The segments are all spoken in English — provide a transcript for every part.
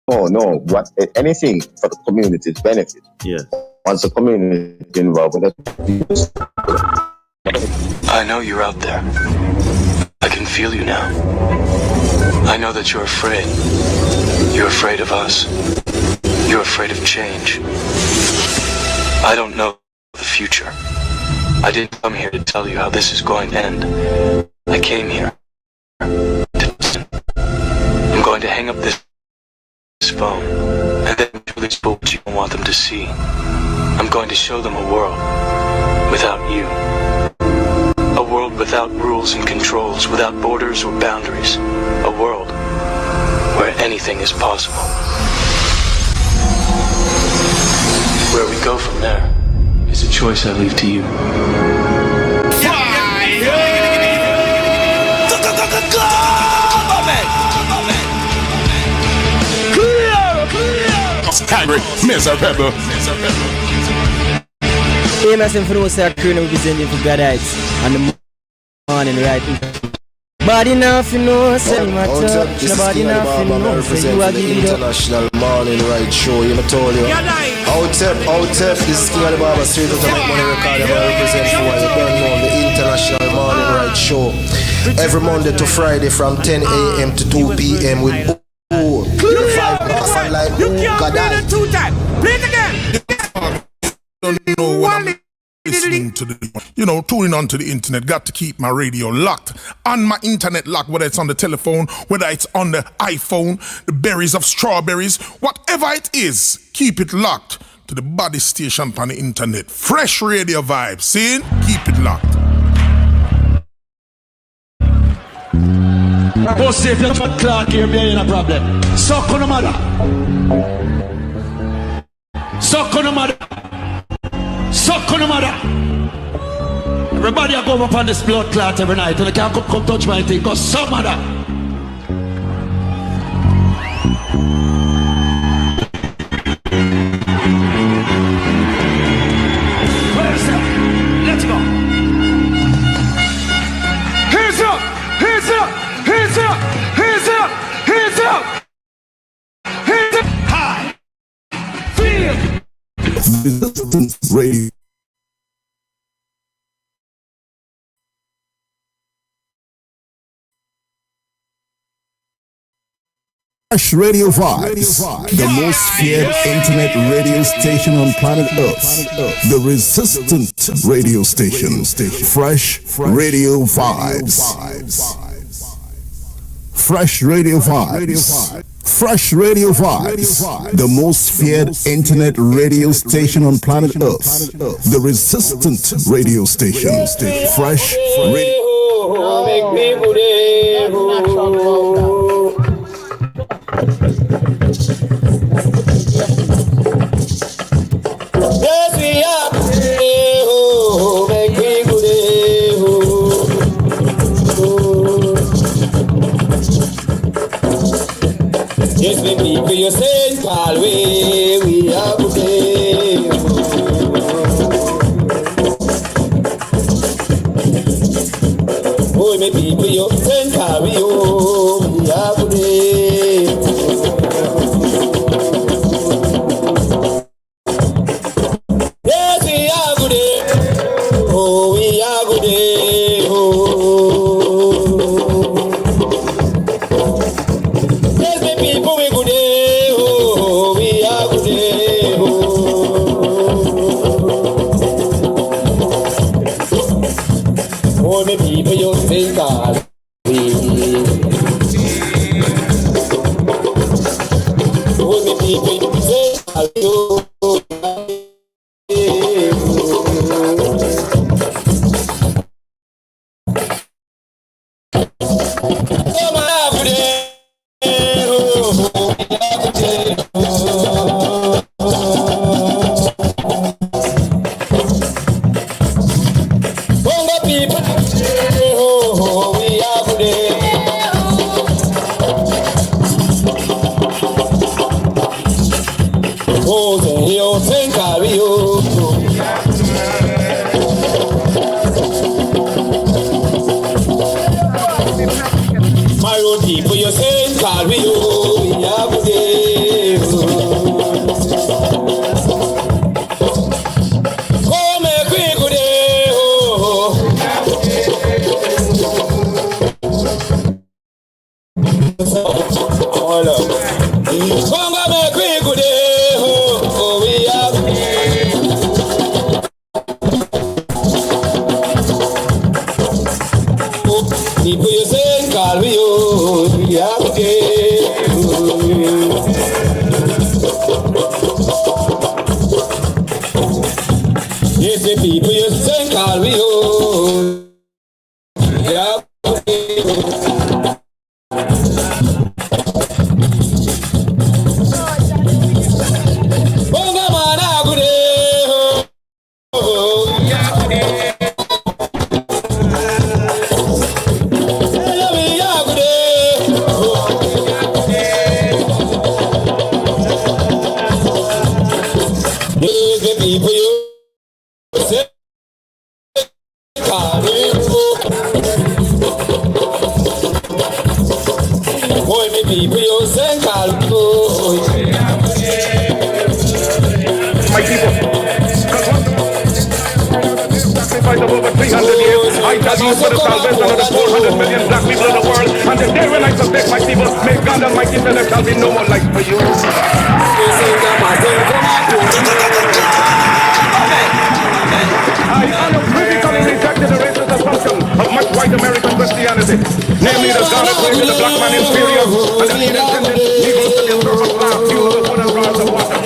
no. What anything for the community's benefit. Yeah. Once the community is involved with it. I know you're out there. I can feel you now. I know that you're afraid. You're afraid of us. You're afraid of change. I don't know the future. I didn't come here to tell you how this is going to end. I came here to listen. I'm going to hang up this phone and then show these people what you don't want them to see. I'm going to show them a world without you. A world without rules and controls, without borders or boundaries. A world where anything is possible. Where we go from there is a choice I leave to you. Angry, miserable. Famous and for those that crew representing for Gadites and the morning right. Body enough, you know, say matter. Nobody enough, you know, say you are giving it up. International Morning Right Show, you know, told you. Out this is King of the Barber Street to make money record. I represent for you don't know the International Morning Right Show. Every Monday to Friday from 10 a.m. to 2 p.m. with like you can't play it 2 times. Play it again. Don't know what I'm listening to tuning on to the internet. Got to keep my radio locked. On my internet locked, whether it's on the telephone, whether it's on the iPhone, the berries of strawberries, whatever it is, keep it locked to the body station on the internet. Fresh radio vibes. See? Keep it locked. Go see if you're not Clark here, be in a problem. Suck on the mother. Suck on the mother. Suck on the mother. Everybody go up on this blood clot every night and they can't come touch my thing. Go suck mother. Where's that? Let's go. Hands up! Hands up! Hands up! Hands up! Hands up! Hands up! High! Feel! Resistance Radio. Fresh Radio Vibes, the most feared internet radio station on planet Earth. The resistant radio station. Fresh Radio Vibes. Fresh Radio Vibes. Fresh Radio Vibes, the most feared internet radio station on planet Earth. The resistant radio station. Fresh Radio. Yes, we people, you say, call we are good. Oh, me people, you say, call we are good. Yes, we are good. Oh, we are good. Oh. People, you think God, people, you say Bonga make we good day, oh we are good. People you say call we oh we are good day. Yes, the people you say call we oh we are good day. My people, sacrifice of over 300 years, I shall use for the salvation of the 400 million black people of the world. And the day when I suspect my people, may God Almighty say there shall be no more life for you. I unequivocally rejected the racist assumption of much white American Christianity, namely that God had created the black man inferior and that he had intended Negroes to live for class, fuel of wood and rods of water.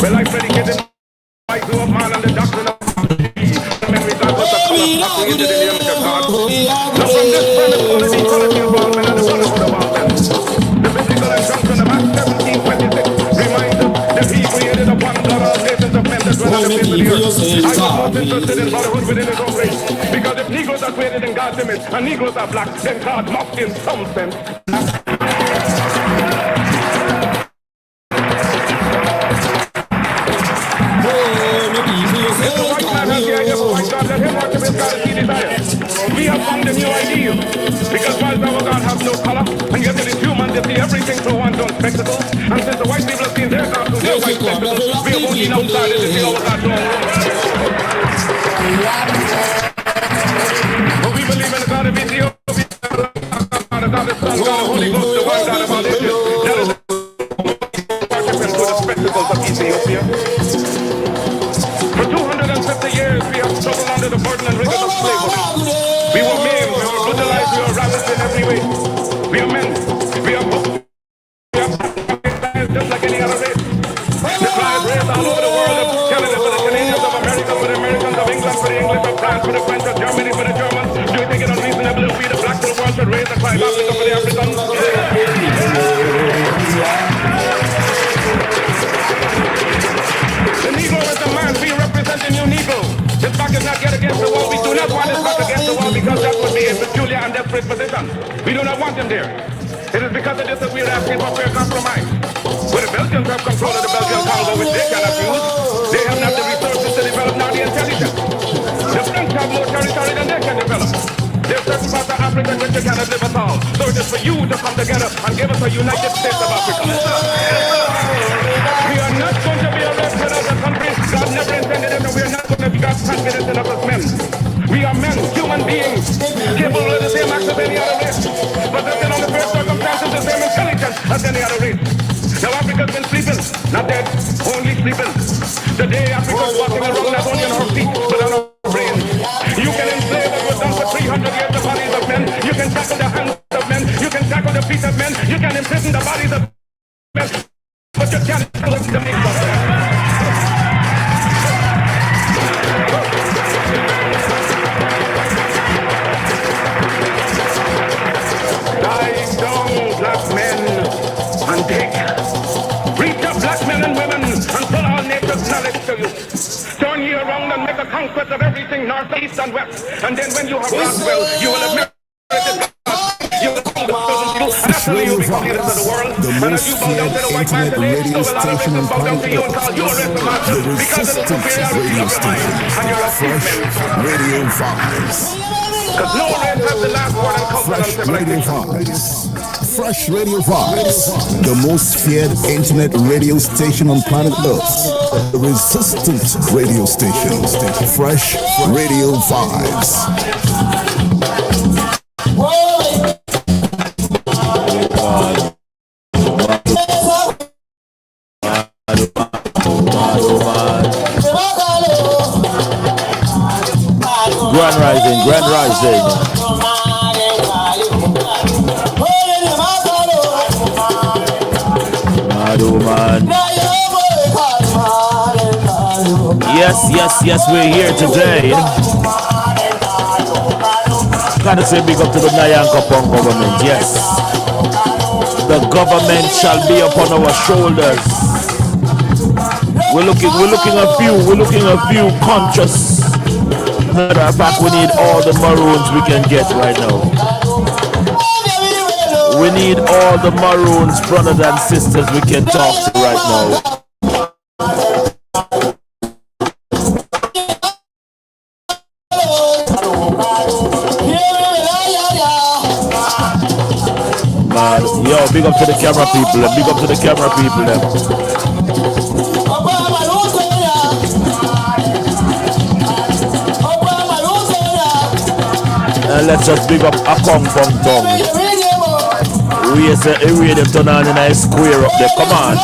Well, I predicated my view of man and the doctrine of memory that was the color of created in the image of God. Now from this premise, quality involvement and the brotherhood of all men. The biblical injunction of Acts 17:26 reminds us that he created upon blood all nations of men that dwell on the face of the earth. I was most interested in brotherhood within his own race, because if Negroes are created in God's image and Negroes are black, then God must in some sense. We have found a new ideal, because while our God has no color, and yet it is human to see everything through one's own spectacles, and since the white people have seen their God through their white spectacles, we have only outsiders to see our God through our own. But we believe in the God of Ethiopia, the God of Son, God of Holy Ghost, the one God of all ages. That is worshiping through the spectacles of Ethiopia. For 250 years, we have struggled under the burden and rigors of slavery. We were maimed, we were brutalized, we were ravaged in every way. We are men, we are booked, we are just like any other race. The tribes raised all over the world, of Canada for the Canadians, of America for the Americans, of England for the English, of France for the French, of Germany for the Germans. Do you think it unreasonable if we, the blacks of the world, should raise the tribe Africa for the Africans? The Negro is the man, we represent the new Negro. His back is not yet against the wall. We do not want his back against the wall because that would be a peculiar and desperate position. We do not want him there. It is because of this that we are asking for fair compromise. Where the Belgians have control of the Belgian Congo, which they cannot use, they have not the resources to develop, nor the intelligence. The French have more territory than they can develop. There are certain parts of Africa in which they cannot live at all. So it is for you to come together and give us a United States of Africa. We are not going to be arrested as a country. God never intended it, and we are not going to be God's confidence in us as men. We are men, human beings, capable of the same acts as any other race, possessing on the first circumstances the same intelligence as any other race. Now Africa's been sleeping, not dead, only sleeping. Today Africa's walking around not only on her feet, but on her brain. You can enslave what was done for 300 years the bodies of men. You can tackle the hands of men. You can tackle the feet of men. You can imprison the bodies of men. But you can't kill the names of men. Lie down, black men, and take. Reach up, black men and women, and put all nature's knowledge to you. Turn ye around and make a conquest of everything, north, east, and west. And then when you have run well, you will have merited God. You will come to certain people, and after you will become leaders of the world. And if you bow down to the white man today, so will all the races bow down to you and call you a race of master, because of the superiority of your mind. And you're a fresh radio vibes. Because no race has the last word and culture and civilization. Fresh Radio Vibes, the most feared internet radio station on planet Earth. The resistant radio station. Fresh Radio Vibes. saying? Man. Yes, we're here today. Gotta say big up to the Nyankopon government, yes. The government shall be upon our shoulders. We're looking a few conscious. Matter of fact, we need all the Maroons we can get right now. We need all the Maroons, brothers and sisters we can talk to right now. Man, yo, big up to the camera people, big up to the camera people them. And let's just big up a Kong Fong Tong. We say a radio turn on in a square up there. Come on.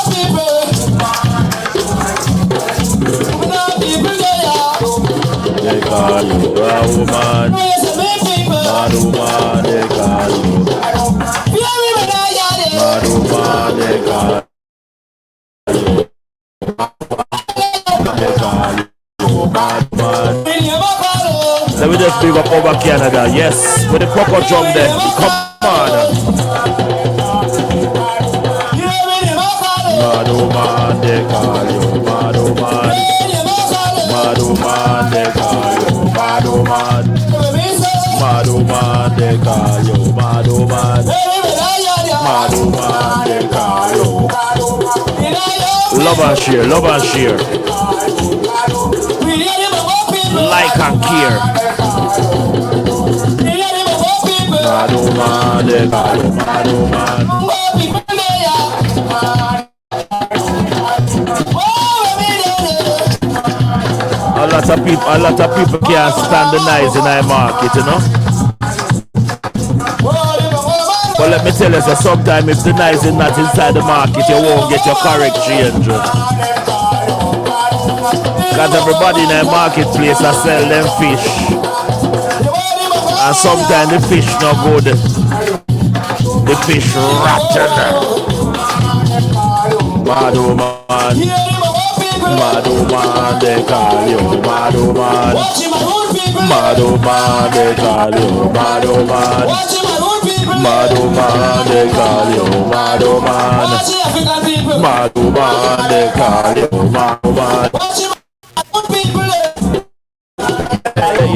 They call you a woman. Mad woman, they call you. Mad woman, they call you. They call you. Mad man. Let me just big up over Canada. Yes, with the cocoa drum there. Come on. Mad woman, they call you. Mad woman. Mad woman, they call you. Mad woman. Mad woman, they call you. Mad woman. Mad woman, they call you. Love and share, love and share. Like and care. Mad woman, they call you. Mad woman. A lot of people can't stand the noise in our market, you know. But let me tell you, so sometimes if the noise is not inside the market, you won't get your correct change. Because everybody in the marketplace are sell them fish. And sometimes the fish not good. The fish rotten. Mad woman. Mad woman, they call you. Mad woman. Mad woman, they call you. Mad woman. Mad woman, they call you. Mad woman. Mad woman, they call you. Mad woman.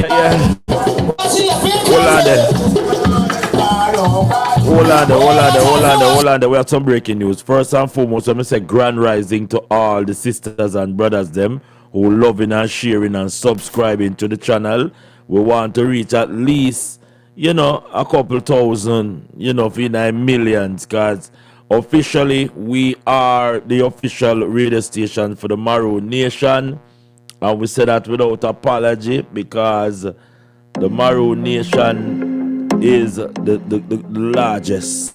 Yeah. Hold on. We have some breaking news. First and foremost, let me say grand rising to all the sisters and brothers them who loving and sharing and subscribing to the channel. We want to reach at least, a couple thousand, in millions, because officially we are the official radio station for the Maroon Nation. And we say that without apology, because the Maroon Nation is the largest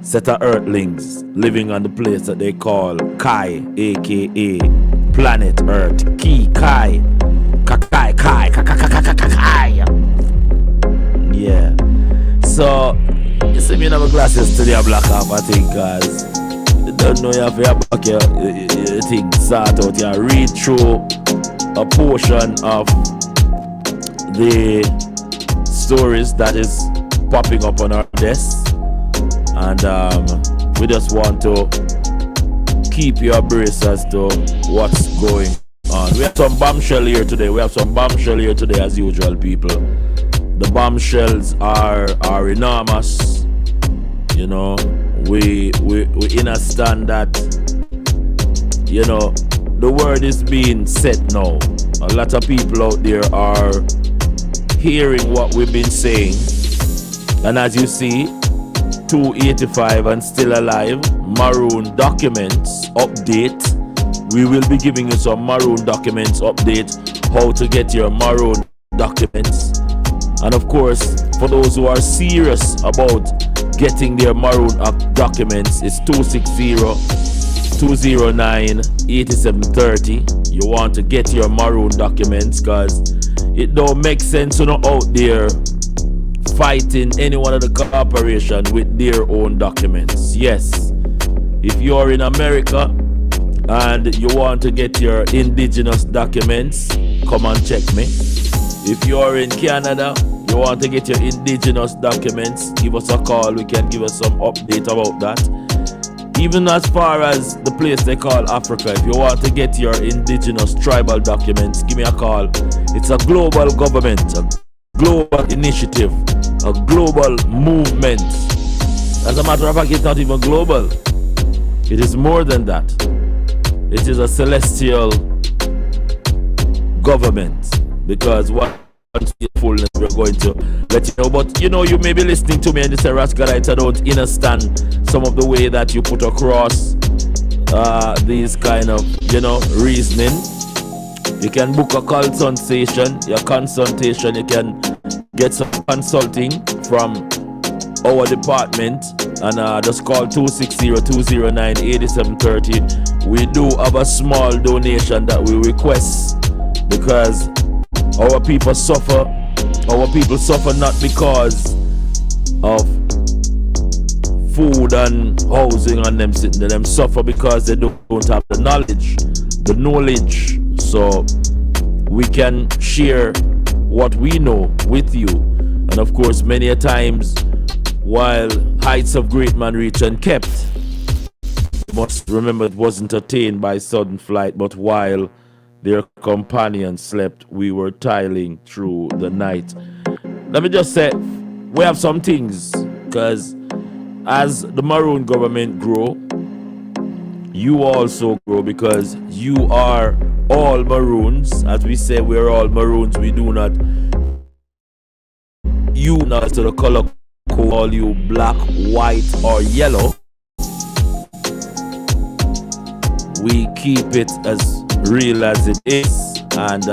set of earthlings living on the place that they call Kai, aka planet Earth. Kai. Yeah. So you see me in my glasses today, I black off, I think, cause you don't know you have to back your thing start out. You read through a portion of the stories that is popping up on our desk, and we just want to keep you abreast as to what's going on. We have some bombshell here today. As usual, people. The bombshells are enormous. We understand that. The word is being said now. A lot of people out there are hearing what we've been saying, and as you see, 285 and still alive. Maroon documents update. We will be giving you some Maroon documents update, how to get your Maroon documents. And of course, for those who are serious about getting their Maroon documents, it's 260-209-8730. You want to get your Maroon documents, because it don't make sense to know out there fighting any one of the corporation with their own documents. Yes, if you're in America and you want to get your indigenous documents, come and check me. If you're in Canada, you want to get your indigenous documents, give us a call. We can give us some update about that. Even as far as the place they call Africa, if you want to get your indigenous tribal documents, give me a call. It's a global government, a global initiative, a global movement. As a matter of fact, it's not even global. It is more than that. It is a celestial government, because once in fullness we're going to let you know. But you know, you may be listening to me and you say, Rascalites, I don't understand some of the way that you put across these kind of, you know, reasoning. You can book a consultation, your consultation, you can get some consulting from our department, and just call 260-209-8730. We do have a small donation that we request, because our people suffer. Our people suffer not because of food and housing and them sitting there. Them suffer because they don't have the knowledge. So we can share what we know with you. And of course, many a times, while heights of great man reach and kept, you must remember it wasn't attained by sudden flight, but while their companions slept, we were toiling through the night. Let me just say, we have some things, because as the Maroon government grow, you also grow, because you are all Maroons. As we say, we're all Maroons. We do not, you not to the color code, all you black, white, or yellow. We keep it as real as it is. And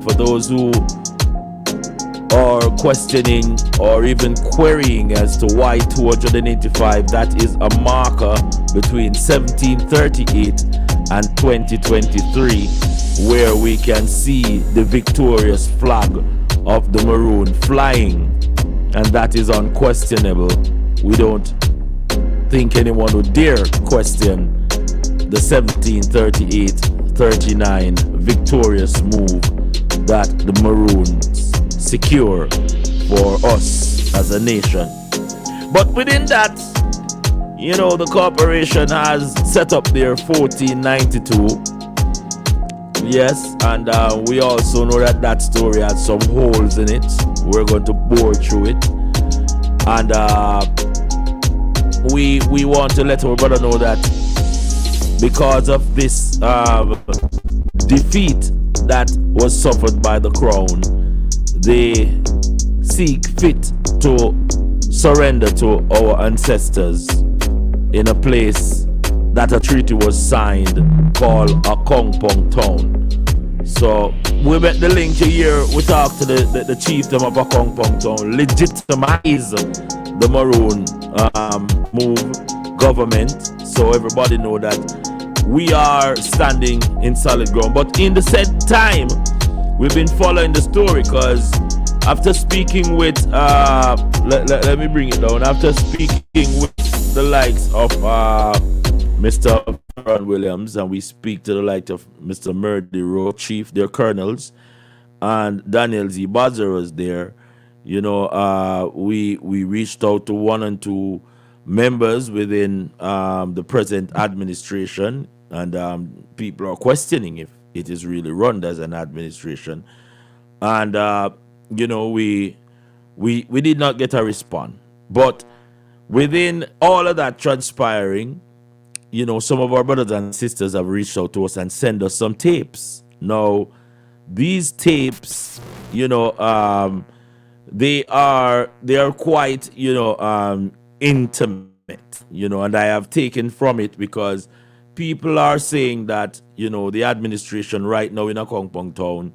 for those who are questioning or even querying as to why 285, that is a marker between 1738 and 2023, where we can see the victorious flag of the Maroon flying, and that is unquestionable. We don't think anyone would dare question the 1738-39 victorious move that the Maroons secure for us as a nation. But within that, you know, the corporation has set up their 1492. Yes, and we also know that that story had some holes in it. We're going to bore through it. And we want to let our brother know that because of this defeat that was suffered by the crown, they seek fit to surrender to our ancestors in a place that a treaty was signed called a Kongpong town. So we met the link here. We talked to the chiefdom of a Kongpong town, legitimize the Maroon move government, so everybody know that we are standing in solid ground. But in the said time, we've been following the story, because after speaking with let me bring it down. After speaking with the likes of Mr. Ron Williams, and we speak to the likes of Mr. Murdy Rowe, Chief, their colonels, and Daniel Z. Bazzer was there. You know, we reached out to one and two members within the present administration, and people are questioning if it is really run as an administration. And you know, we did not get a response. But within all of that transpiring, you know, some of our brothers and sisters have reached out to us and sent us some tapes. Now, these tapes, you know, they are quite, you know, intimate, you know, and I have taken from it because people are saying that, you know, the administration right now in a Kongpong town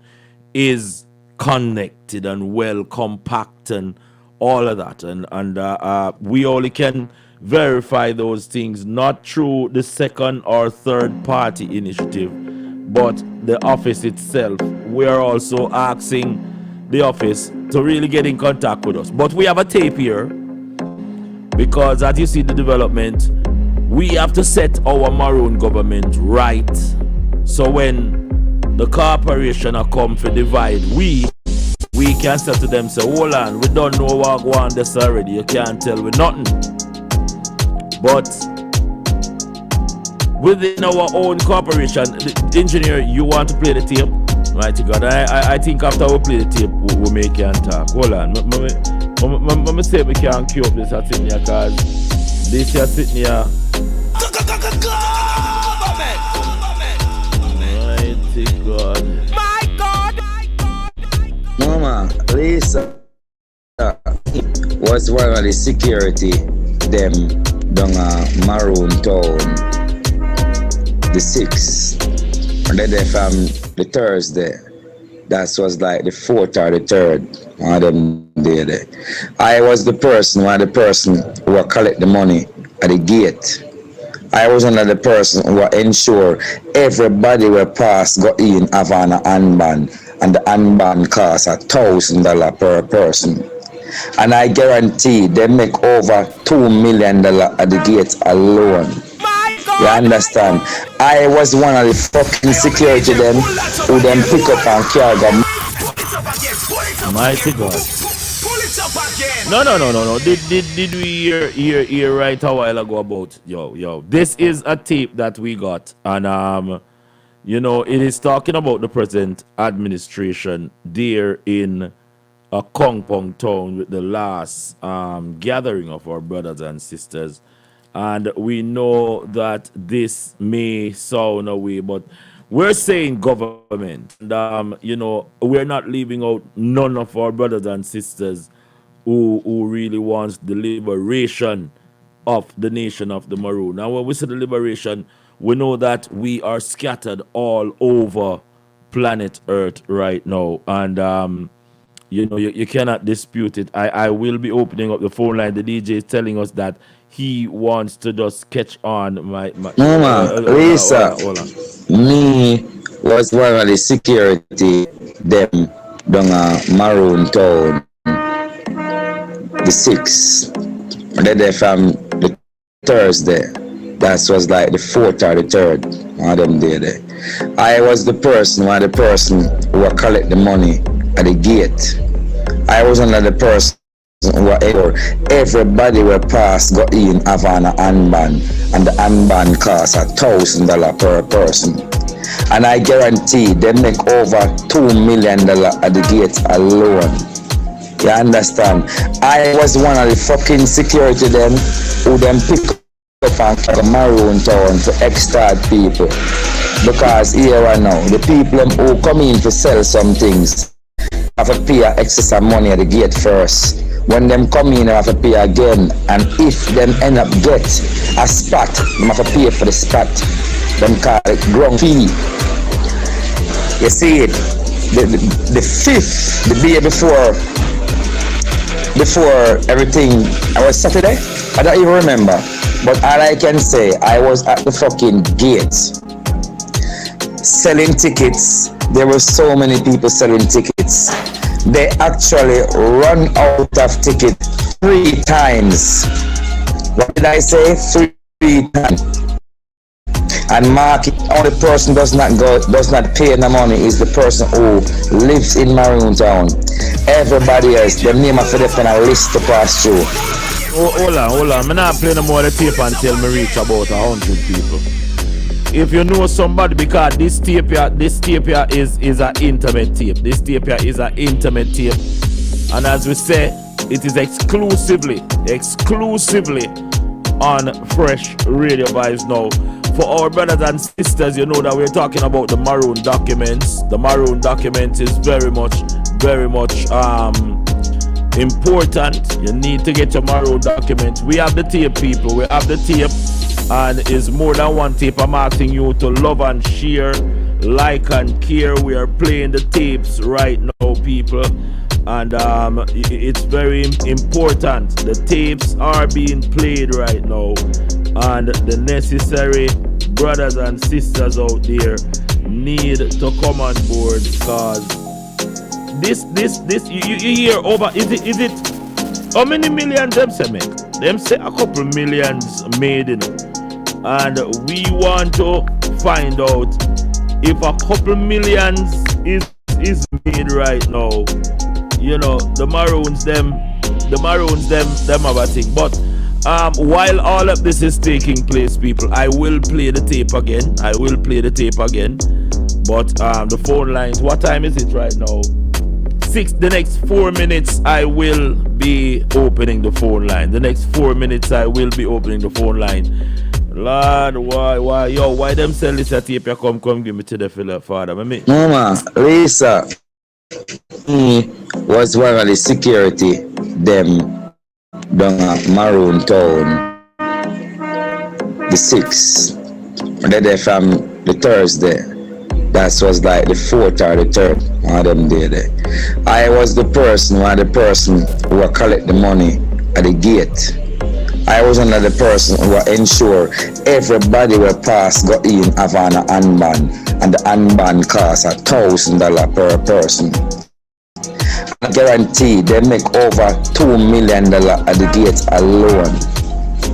is connected and well compact and all of that, and we only can verify those things not through the second or third party initiative, but the office itself we are also asking the office to really get in contact with us. But we have a tape here because as you see the development, we have to set our Maroon government right. So when the corporation are come for divide, we can say to them, say, hold on, we don't know what go on this already. You can't tell me nothing. But within our own corporation, the engineer, you want to play the tape? Mighty God, I think after we play the tape, we make can talk. Hold on, me say we can't cue up this sitting here, because this here sitting here. Mighty God. My God! Mama, Lisa was one of the security them down Maroon town the 6th, and then they from the Thursday. That was like the 4th or the 3rd. One of them there. I was one of the person who collect the money at the gate. I was one of the person who ensure everybody will pass go in have an handband, and the handband costs $1,000 per person. And I guarantee they make over $2 million at the gate alone. You understand? I was one of the fucking security them who them pick up and carry them. Mighty God. No. Did we hear right a while ago about yo? This is a tape that we got, and it is talking about the present administration there in a Kongpong town with the last gathering of our brothers and sisters. And we know that this may sound away, but we're saying government. And, we're not leaving out none of our brothers and sisters who really wants the liberation of the nation of the Maroon. Now, when we say the liberation, we know that we are scattered all over planet Earth right now. And, you cannot dispute it. I will be opening up the phone line. The DJ is telling us that he wants to just catch on my Mama, Lisa, me was one of the security them down Maroon town the 6th, and then they from the Thursday. That was like the 4th or the 3rd. One of them there. I was one of the person who collect the money at the gate. I was one of the person whatever, everybody will pass go in have an handband, and the handband costs $1,000 per person. And I guarantee they make over $2 million at the gate alone. You understand? I was one of the fucking security them who them pick up and the Maroon town to extort people. Because here and now, the people who come in to sell some things have to pay excess of money at the gate first. When them come in, they have to pay again. And if them end up get a spot, they have to pay for the spot. Them call it ground fee. You see it? The 5th, the day before everything, I was Saturday? I don't even remember. But all I can say, I was at the fucking gate selling tickets. There were so many people selling tickets. They actually run out of tickets 3 times. What did I say? 3 times. And market, only person does not pay the money is the person who lives in Maroon Town. Everybody else, the name of it on a list to pass through. Hold on. I'm not playing no more of the tape until me reach about 100 people. If you know somebody, because this tape here is an intimate tape. This tape here is an intimate tape. And as we say, it is exclusively on Fresh Radio Vibes now. For our brothers and sisters, you know that we're talking about the Maroon documents. The Maroon documents is very much important. You need to get your Maroon documents. We have the tape, people. We have the tape. And it's more than one tape. I'm asking you to love and share, like and care. We are playing the tapes right now, people. And it's very important. The tapes are being played right now. And the necessary brothers and sisters out there need to come on board because this you hear over is it how many millions them say make? Them say a couple millions made in it. And we want to find out if a couple millions is made right now. You know, the Maroons them have a thing. But while all of this is taking place, people, I will play the tape again. But the phone lines, what time is it right now? The next 4 minutes I will be opening the phone line. Lord, why them sell this a tape? You come give me to the fella, father. Mama, Lisa, he was one of the security them down at Maroon town. The 6th. They're from the Thursday. That was like the 4th or the 3rd. One of them there. I was one of the person who will collect the money at the gate. I was another person who will ensure everybody will pass go in have an handband, and the handband costs $1,000 per person. I guarantee they make over $2 million at the gate alone.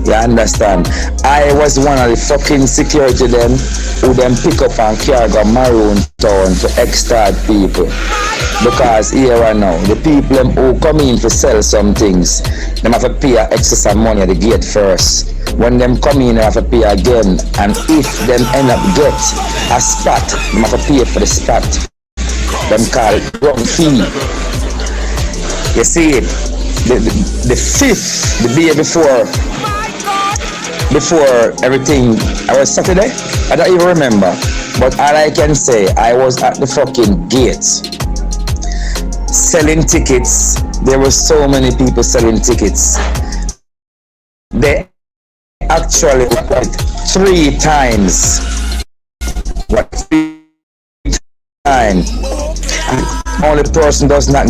You understand? I was one of the fucking security them who them pick up and carry go Maroon town to extort people. Because here and now, the people them who come in to sell some things, them have to pay excess of money at the gate first. When them come in, they have to pay again. And if them end up get a spot, them have to pay for the spot. Them call it wrong fee. You see it? The 5th, the day before everything, I was Saturday? I don't even remember. But all I can say, I was at the fucking gate selling tickets. There were so many people selling tickets. They actually went 3 times. What 3 times? Only person does not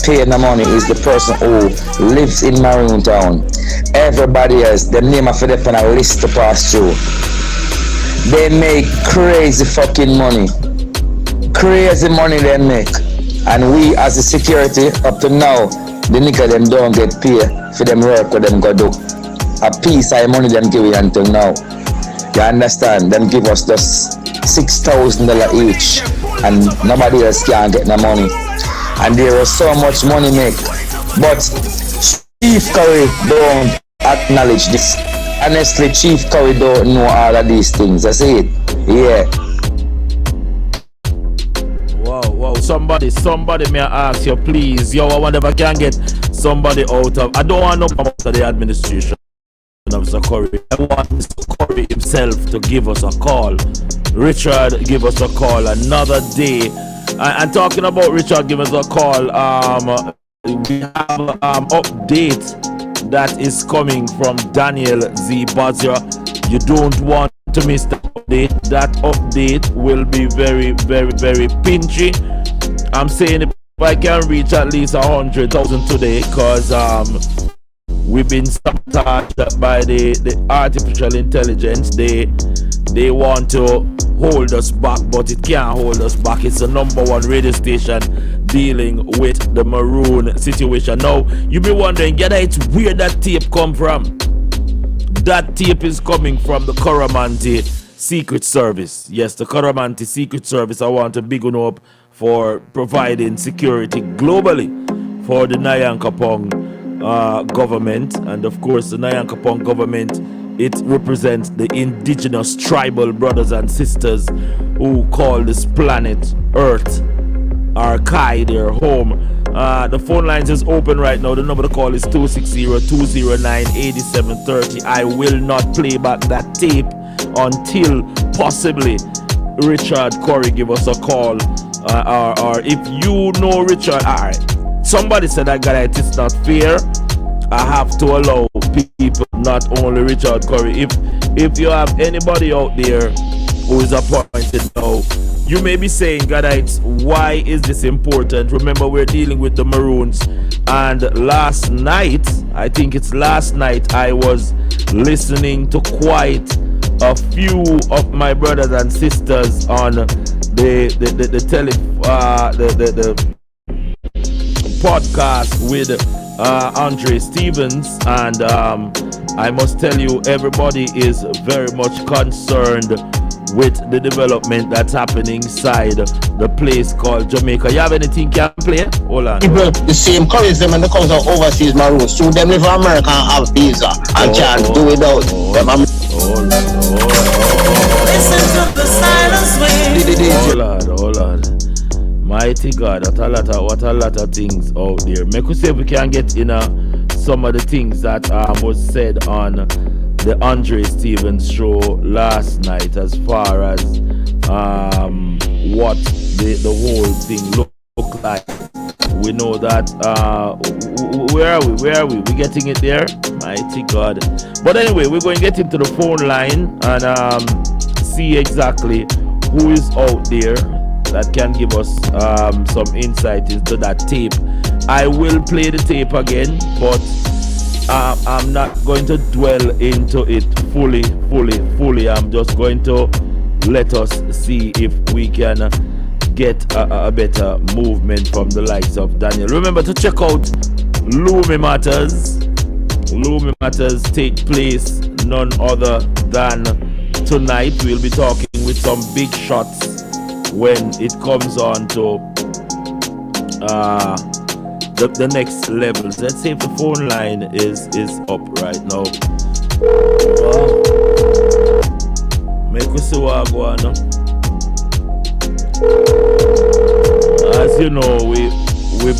pay the money is the person who lives in Maroon Town. Everybody else, the name of it on a list to pass through. They make crazy fucking money. Crazy money they make. And we as a security, up to now, the nigga them don't get paid for them work what them go do. A piece of money them give until now. You understand? Them give us just $6,000 each. And nobody else can get the money. And there was so much money make. But Chief Curry don't acknowledge this. Honestly, Chief Curry don't know all of these things. I see it. Yeah. Wow. Somebody may I ask you, please. Yo, I wonder if I can get somebody out of. I don't want no part of the administration of Mr. Curry. I want Mr. Curry himself to give us a call. Richard, give us a call another day. And talking about Richard, give us a call. We have update that is coming from Daniel Z. Bazia. You don't want to miss the update. That update will be very, very, very pinchy. I'm saying if I can reach at least 100,000 today, because we've been sabotaged by the artificial intelligence. They want to hold us back, but it can't hold us back. It's the #1 radio station dealing with the Maroon situation. Now, you be wondering, it's where that tape come from. That tape is coming from the Goverment Secret Service. Yes, the Goverment Secret Service. I want to big one up for providing security globally for the Nyankopong government. And of course, the Nyankopong government, it represents the indigenous tribal brothers and sisters who call this planet Earth, our Kai, their home. The phone lines is open right now. The number to call is 260-209-8730. I will not play back that tape until possibly Richard Curry give us a call. Or if you know Richard, alright. Somebody said it is not fair. I have to allow people, not only Richard Curry. If you have anybody out there who is appointed now, you may be saying, why is this important? Remember, we're dealing with the Maroons. And last night, I think it's last night, I was listening to quite a few of my brothers and sisters on the podcast with Andre Stevens, and I must tell you, everybody is very much concerned with the development that's happening inside the place called Jamaica. You have anything you can play? Hold on. People, the same encourage them and they come out overseas Maroon. So them live in America and have visa and can't do without them. Listen to the silence wave. Oh Lord. Mighty God, what a lot of things out there. Make we see if we can get in some of the things that was said on the Andre Stevens show last night, as far as what the whole thing looked like. We know that where are we? We getting it there? Mighty God. But anyway, we're going to get into the phone line and see exactly who is out there that can give us some insight into that tape. I will play the tape again, but I'm not going to dwell into it fully. I'm just going to let us see if we can get a better movement from the likes of Daniel. Remember to check out Lumi Matters. Lumi Matters take place none other than tonight. We'll be talking with some big shots when it comes on to the next levels. Let's see if the phone line is up right now. Make us see what I go on. As you know, we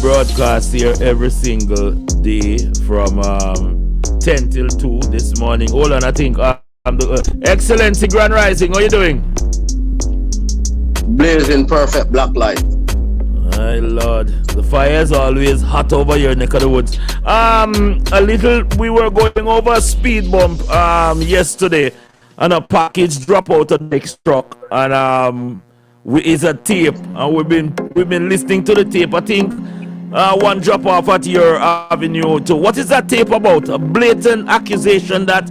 broadcast here every single day from 10 till 2 this morning. Hold on, I think I'm the Excellency Grand Rising. How you doing? Blazing perfect black light. My Lord, the fire is always hot over your neck of the woods. We were going over a speed bump yesterday, and a package dropped out of the next truck, and it's a tape, and we've been listening to the tape. I think one drop off at your avenue too. What is that tape about? A blatant accusation that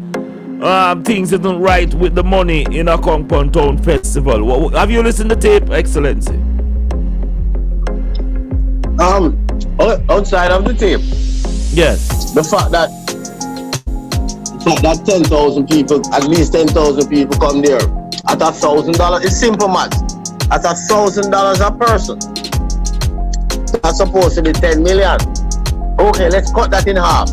things isn't right with the money in a Compound Town Festival. Have you listened to the tape, Excellency? Outside of the tape, yes, the fact that 10,000 people, at least 10,000 people come there at $1,000. It's simple math. At $1,000 a person, that's supposed to be 10 million. Okay, let's cut that in half.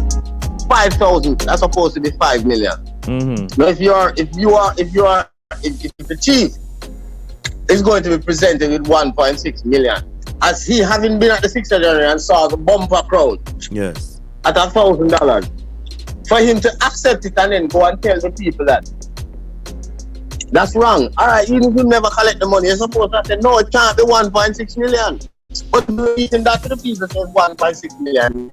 5,000. That's supposed to be 5 million. Mm-hmm. Now, if the chief is going to be presented with 1.6 million. As he having been at the 6th of January and saw the bumper crowd, yes, at $1,000, for him to accept it and then go and tell the people that that's wrong. All right, even if you never collect the money, you're supposed to say no, it can't be 1.6 million. But reading that to the people says 1.6 million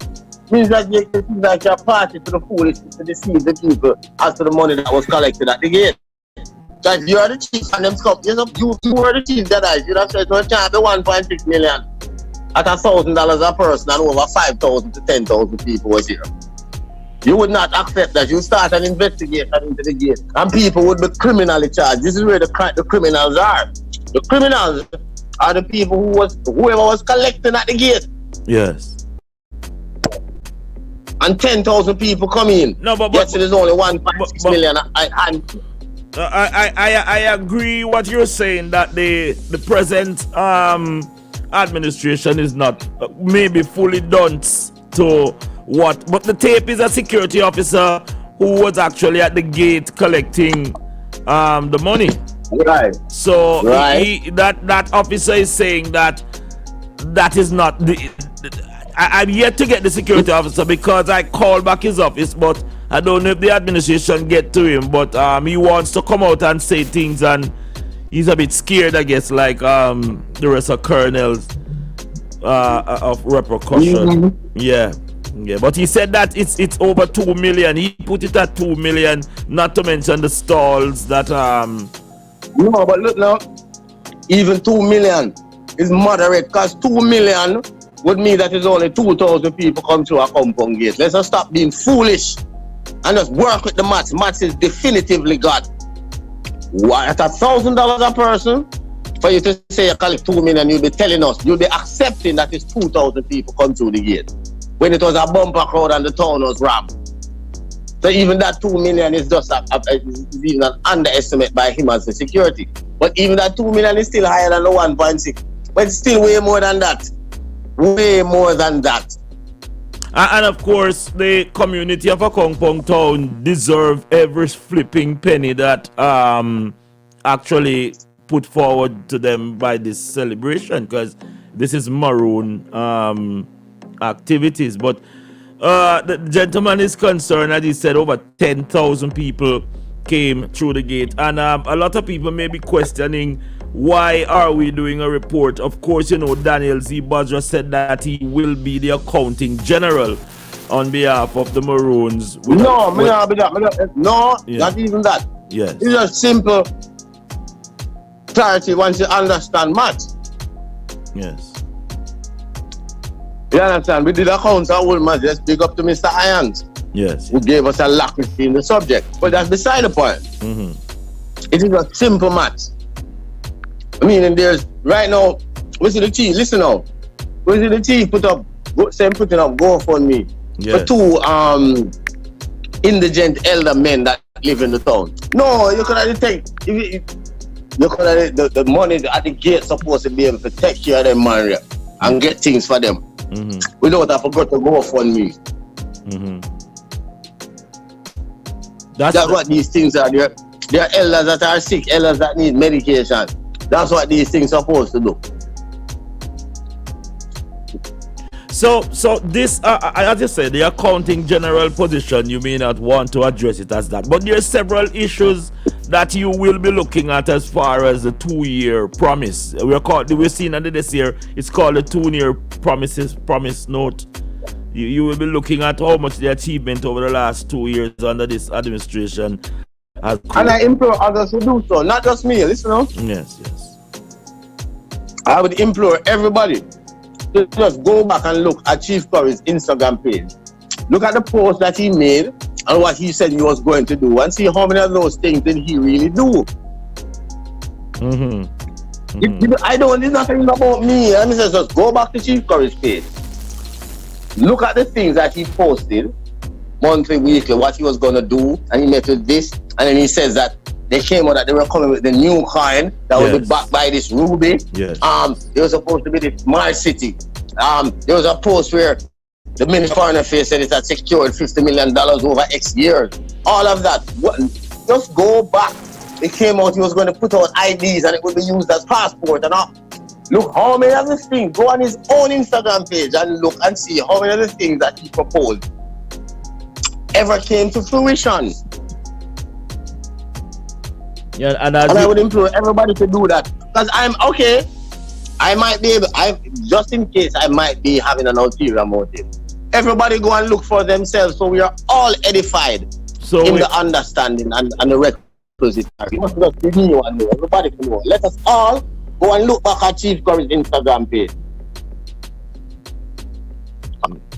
means that you're party to the foolishness to deceive the people as to the money that was collected at the gate. So if you are the chief and them stuff, you were the chief that you'd have said, no, it can't be 1.6 million at $1,000 a person and over 5,000 to 10,000 people was here. You would not accept that. You start an investigation into the gate and people would be criminally charged. This is where the criminals are. The criminals are the people whoever was collecting at the gate. Yes. And 10,000 people come in. No, but yes, there's only 1.6 million. I agree what you're saying, that the present administration is not maybe fully done to what, but the tape is a security officer who was actually at the gate collecting the money. Right. So right. That officer is saying that is not the. I'm yet to get the security officer because I called back his office, but I don't know if the administration get to him. But he wants to come out and say things, and he's a bit scared, I guess, like the rest of colonels of repercussion. Mm-hmm. Yeah. But he said that it's over 2 million. He put it at 2 million, not to mention the stalls that No, but look now, even 2 million is moderate, because 2 million would mean that there's only 2,000 people come to a compound gate. Let's just stop being foolish and just work with the maths. Maths is definitively God. at $1,000 a person, for you to say you collect 2 million, you'll be telling us, you'll be accepting that it's 2,000 people come through the gate. When it was a bumper crowd and the town was rammed. So even that 2 million is just is even an underestimate by him as the security. But even that 2 million is still higher than the 1.6. But it's still way more than that. Way more than that. And of course, the community of Akongpong Town deserve every flipping penny that actually put forward to them by this celebration, because this is Maroon activities. But the gentleman is concerned that he said over 10,000 people came through the gate, and a lot of people may be questioning, why are we doing a report? Of course, you know, Daniel Z. Badra said that he will be the accounting general on behalf of the Maroons. No, not even that. Yes. It's just simple clarity once you understand maths. Yes. You understand? We did accounts and whole maths. Let's big up to Mr. Irons. Yes. Who gave us a laxity in the subject. But that's beside the point. Mm-hmm. It is a simple maths. I mean, and there's right now, we see the chief, listen now. We see the chief putting up GoFundMe for 2 indigent elder men that live in the town. No, you could have take, you could have the money at the gate supposed to be able to take care of them man and get things for them. Mm-hmm. We don't have to go to GoFundMe. Mm-hmm. That's what these things are. There are elders that are sick, elders that need medication. That's what these things are supposed to do. So this, as you said, the accounting general position, you may not want to address it as that. But there are several issues that you will be looking at as far as the 2-year promise. We're seeing under this year, it's called the 2-year promise note. You will be looking at how much the achievement over the last 2 years under this administration has grown. And I implore others to do so, not just me, listen up. Yes. I would implore everybody to just go back and look at Chief Curry's Instagram page. Look at the post that he made and what he said he was going to do, and see how many of those things did he really do. Mm-hmm. It's nothing about me. Let me just go back to Chief Curry's page. Look at the things that he posted monthly, weekly, what he was going to do, and he met with this, and then he says that they came out that they were coming with the new coin that would be backed by this ruby. Yes. It was supposed to be the Mars City. There was a post where the Minister of Foreign Affairs said it had secured $50 million over X years. All of that. Just go back. It came out he was going to put out IDs and it would be used as passport and all. Look how many of these things. Go on his own Instagram page and look and see how many of the things that he proposed ever came to fruition. Yeah, and I would implore everybody to do that, because I might be able, just in case I might be having an ulterior motive. Everybody go and look for themselves, so we are all edified in the understanding and the requisite. We must just be new and know. Everybody can know. Let us all go and look back at Chief Curry's Instagram page.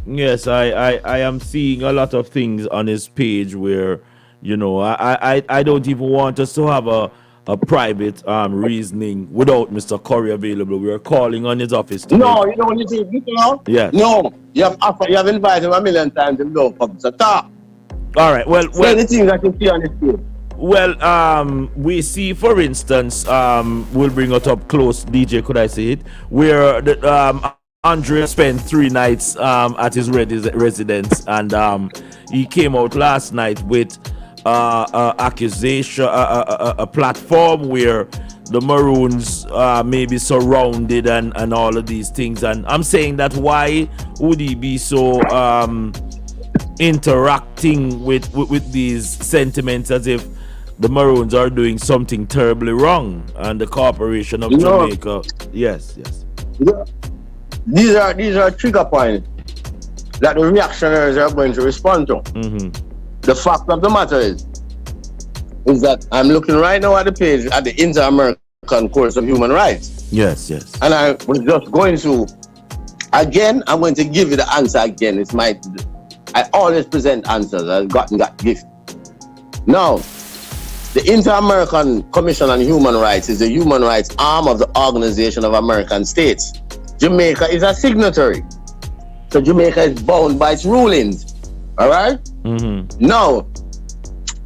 Yes, I am seeing a lot of things on his page where, you know, I don't even want us to have a private reasoning without Mr. Curry available. We are calling on his office today. No, you don't need to, you know? Yes. No, you have invited him a million times and don't come. So talk. All right, well, the things that you see on his page. Well, we see, for instance, we'll bring it up close, DJ, could I say it, where the Andre spent 3 nights at his residence, and he came out last night with accusation, a platform where the Maroons may be surrounded and all of these things. And I'm saying that why would he be so interacting with these sentiments as if the Maroons are doing something terribly wrong and the Corporation of Jamaica? Yes. Yeah. These are trigger points that the reactionaries are going to respond to. Mm-hmm. The fact of the matter is that I'm looking right now at the page at the Inter-American Court of Human Rights. Yes. And I was just going to, again, I'm going to give you the answer again. I always present answers. I've gotten that gift. Now, The Inter-American Commission on Human Rights is the human rights arm of the Organization of American States. Jamaica is a signatory. So Jamaica is bound by its rulings. All right? Mm-hmm. Now,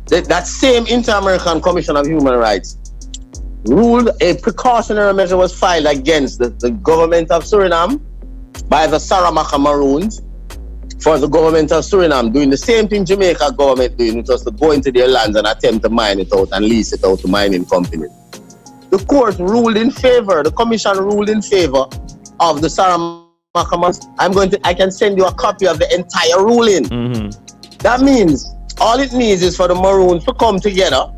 that same Inter-American Commission of Human Rights ruled a precautionary measure was filed against the government of Suriname by the Saramacca Maroons for the government of Suriname doing the same thing Jamaica government doing, which was to go into their lands and attempt to mine it out and lease it out to mining companies. The court ruled in favor, the commission ruled in favor of the Saramacca Maroons. I can send you a copy of the entire ruling. Mm-hmm. That means all it needs is for the Maroons to come together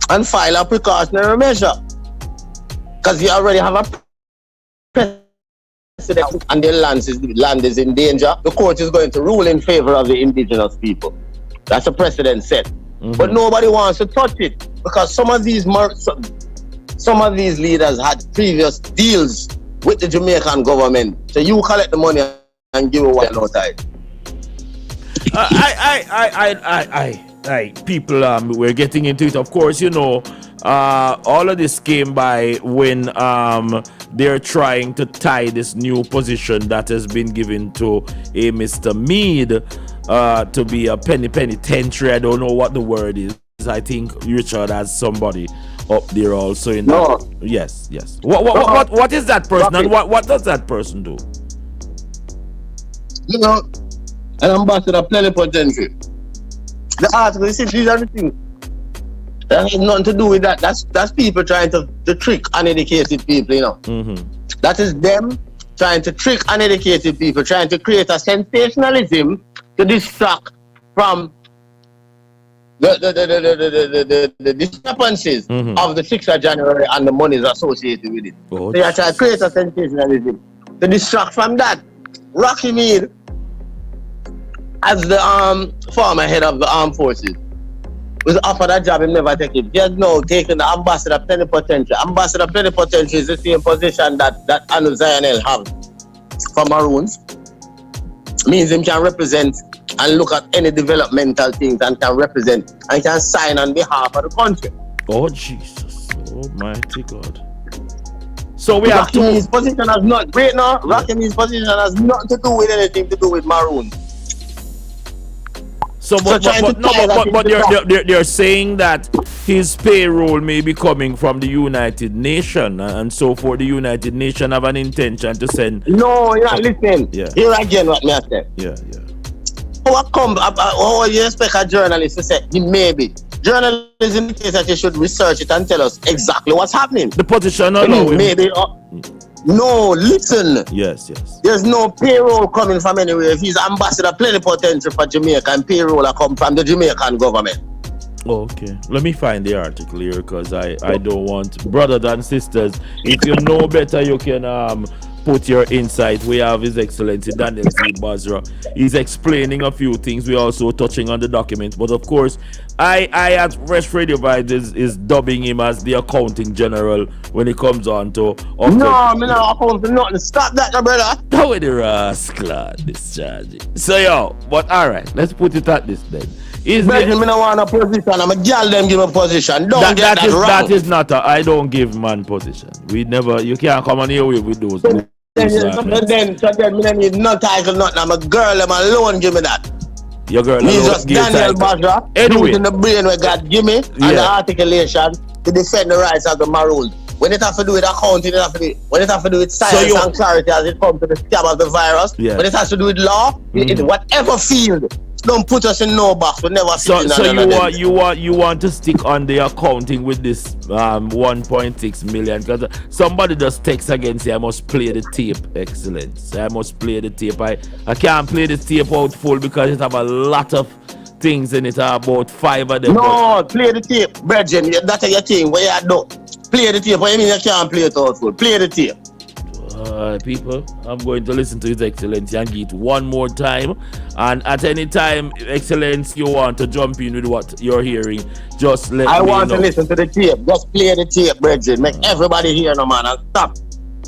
and file a precautionary measure. Because you already have a precedent and their land is in danger. The court is going to rule in favor of the indigenous people. That's a precedent set. Mm-hmm. But nobody wants to touch it because some of these leaders had previous deals with the Jamaican government. So you collect the money and give away no time. People, we're getting into it. Of course, you know, all of this came by when they're trying to tie this new position that has been given to a Mr. Meade to be a penitentiary. I don't know what the word is. I think Richard has somebody up there also in that. No. Yes. What is that person and what does that person do? You know, an ambassador plenipotentiary. The article, you see, these are the things. That has nothing to do with that. That's people trying to trick uneducated people, you know. Mm-hmm. That is them trying to trick uneducated people, trying to create a sensationalism to distract from the discrepancies of the 6th of January and the monies associated with it. Oh, they are trying to create a sensationalism to distract from that. Rocky Meade, as the former head of the armed forces, was offered a job and never take it. He has now taken the ambassador plenipotentiary. Ambassador plenipotentiary is the same position that Anu Zionel have for Maroons. Means him can represent and look at any developmental things and can represent and can sign on behalf of the country. Oh Jesus, Almighty God. So we have His position has not great now. His position has nothing to do with anything to do with Maroon. But they're saying that his payroll may be coming from the United Nations, and so for the United Nations have an intention to send. No, you're not listening. Yeah. Here again, what me I say. Yeah. How you expect a journalist to say he may be? Journalism is that you should research it and tell us exactly what's happening. The position alone. Maybe. No, listen. Yes. There's no payroll coming from anywhere. If he's ambassador plenipotentiary for Jamaica, and payroll will come from the Jamaican government. Okay, let me find the article here because I don't want brothers and sisters. If you know better, you can put your insight. We have His Excellency Daniel C. Basra. He's explaining a few things. We're also touching on the document, but of course, I at Fresh Radio Vibes is dubbing him as the accounting general when it comes on to. No, I'm not accounting nothing. Stop that, brother. How is the rascal discharging? So but all right, let's put it at this then. Me no want a position. I'm a girl. Them give a position. That is not. I don't give man position. We never. You can't come on here with those. So then, me don't need no title, nothing. I'm a girl. I'm alone. Give me that. Your girl. He's just Daniel Basra. Anyway, in the brain where God give me and the articulation to defend the rights of the Maroon. When it have to do with accounting, it have to do. When it have to do with science and clarity as it comes to the scab of the virus. Yeah. When it has to do with law, in whatever field. Don't put us in no box. We never. So you want to stick on the accounting with this 1.6 million because somebody just text again say I must play the tape. Excellent. So I must play the tape. I can't play the tape out full because it have a lot of things in it. About 5 of them. No, play the tape, Bridget. That's your thing. What you do? Play the tape. What you mean you can't play it out full? Play the tape. People, I'm going to listen to His Excellency and get one more time. And at any time, Excellency, you want to jump in with what you're hearing, just let me know. I want to listen to the tape. Just play the tape, Bridget. Make everybody hear, no man. And stop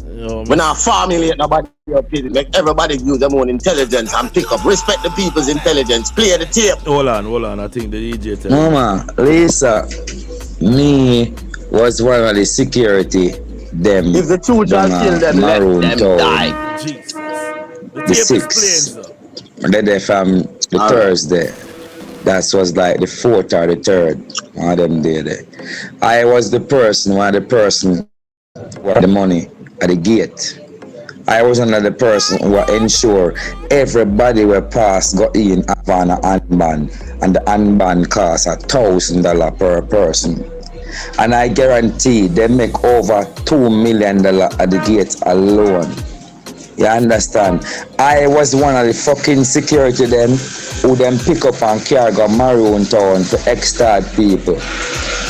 We're not formulate nobody up here. Make everybody use their own intelligence and pick up. Respect the people's intelligence. Play the tape. Hold on. I think the DJ tell Mama, Lisa, me was one of the security. Them. If the two just kill them, Maroon let them die. Jesus. The 6th. And then they from the Thursday. That was like the 4th or the 3rd. One of them there. I was the person, one of the person who had the money at the gate. I was another person who would ensure everybody will pass go in upon an unban, and the unban costs $1,000 per person. And I guarantee they make over $2 million at the gate alone. You understand? I was one of the fucking security them who them pick up and carry go Maroon town to extort people.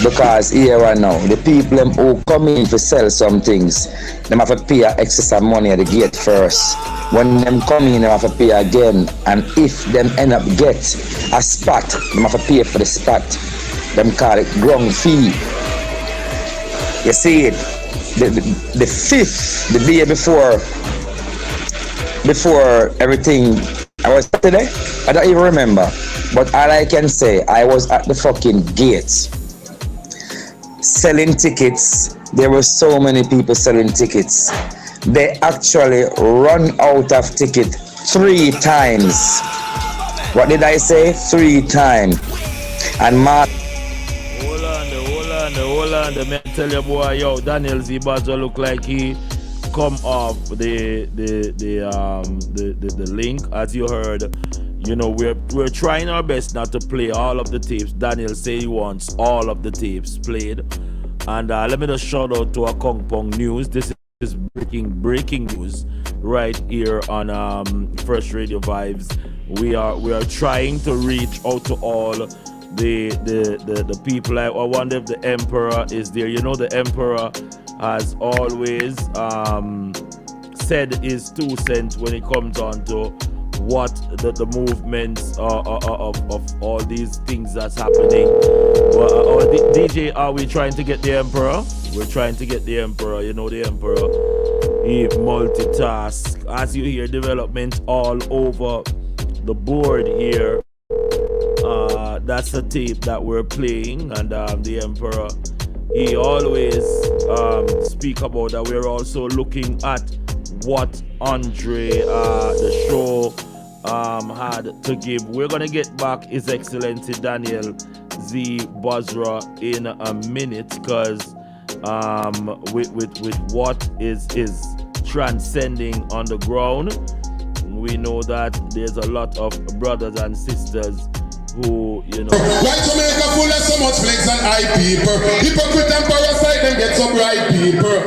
Because here and now, the people them who come in to sell some things, them have to pay excess money at the gate first. When them come in, them have to pay again. And if them end up get a spot, them have to pay for the spot. Them call it ground fee. You see it? The 5th, the day before everything, I was today? I don't even remember. But all I can say, I was at the fucking gates selling tickets. There were so many people selling tickets. They actually run out of ticket 3 times. What did I say? 3 times. And Mark. Hold on. The man tell you, boy, yo, Daniel Z Bazzo look like he come off the link. As you heard, you know, we're trying our best not to play all of the tapes. Daniel say he wants all of the tapes played. And let me just shout out to Kong Pong News. This is breaking news right here on Fresh Radio Vibes. We are trying to reach out to all the people. I wonder if the Emperor is there. You know, the Emperor has always said his 2 cents when it comes on to what the movements of all these things that's happening. DJ, are we trying to get the Emperor? We're trying to get the Emperor. You know, the Emperor, he multitask. As you hear, development all over the board here. That's the tape that we're playing, and the Emperor, he always speak about that. We're also looking at what Andre, the show, had to give. We're gonna get back His Excellency Daniel Z Bazra in a minute, because with what is transcending on the ground, we know that there's a lot of brothers and sisters who, you know. Why Jamaica full of so much flex and high people? Hypocrite and parasite, them get some right people.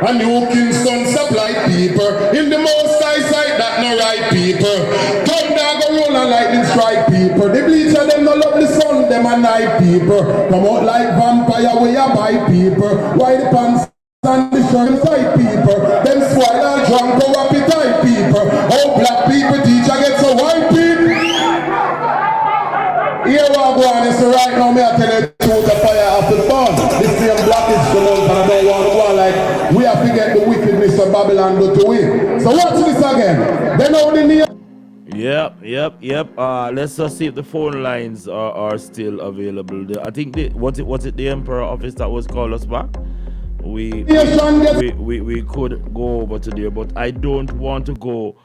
And New Kingston supply people. In the most high side, that no right people. Thunder go roll and lightning strike people. The bleacher them no love the sun, them a night people. Come out like vampire, we a buy people. Why the pants and the shirt side people? Them spoil and drunk or appetite people. Oh, black people teacher get so white people. Here we are going, so right now me I tell you to the fire after the burn. This same black is the month, and I don't want to go like we have to get the wickedness of Babylon to win. So watch this again. They know the name. Yep. Let's just see if the phone lines are still available. I think was it the Emperor office that was called us back? We could go over to there, but I don't want to go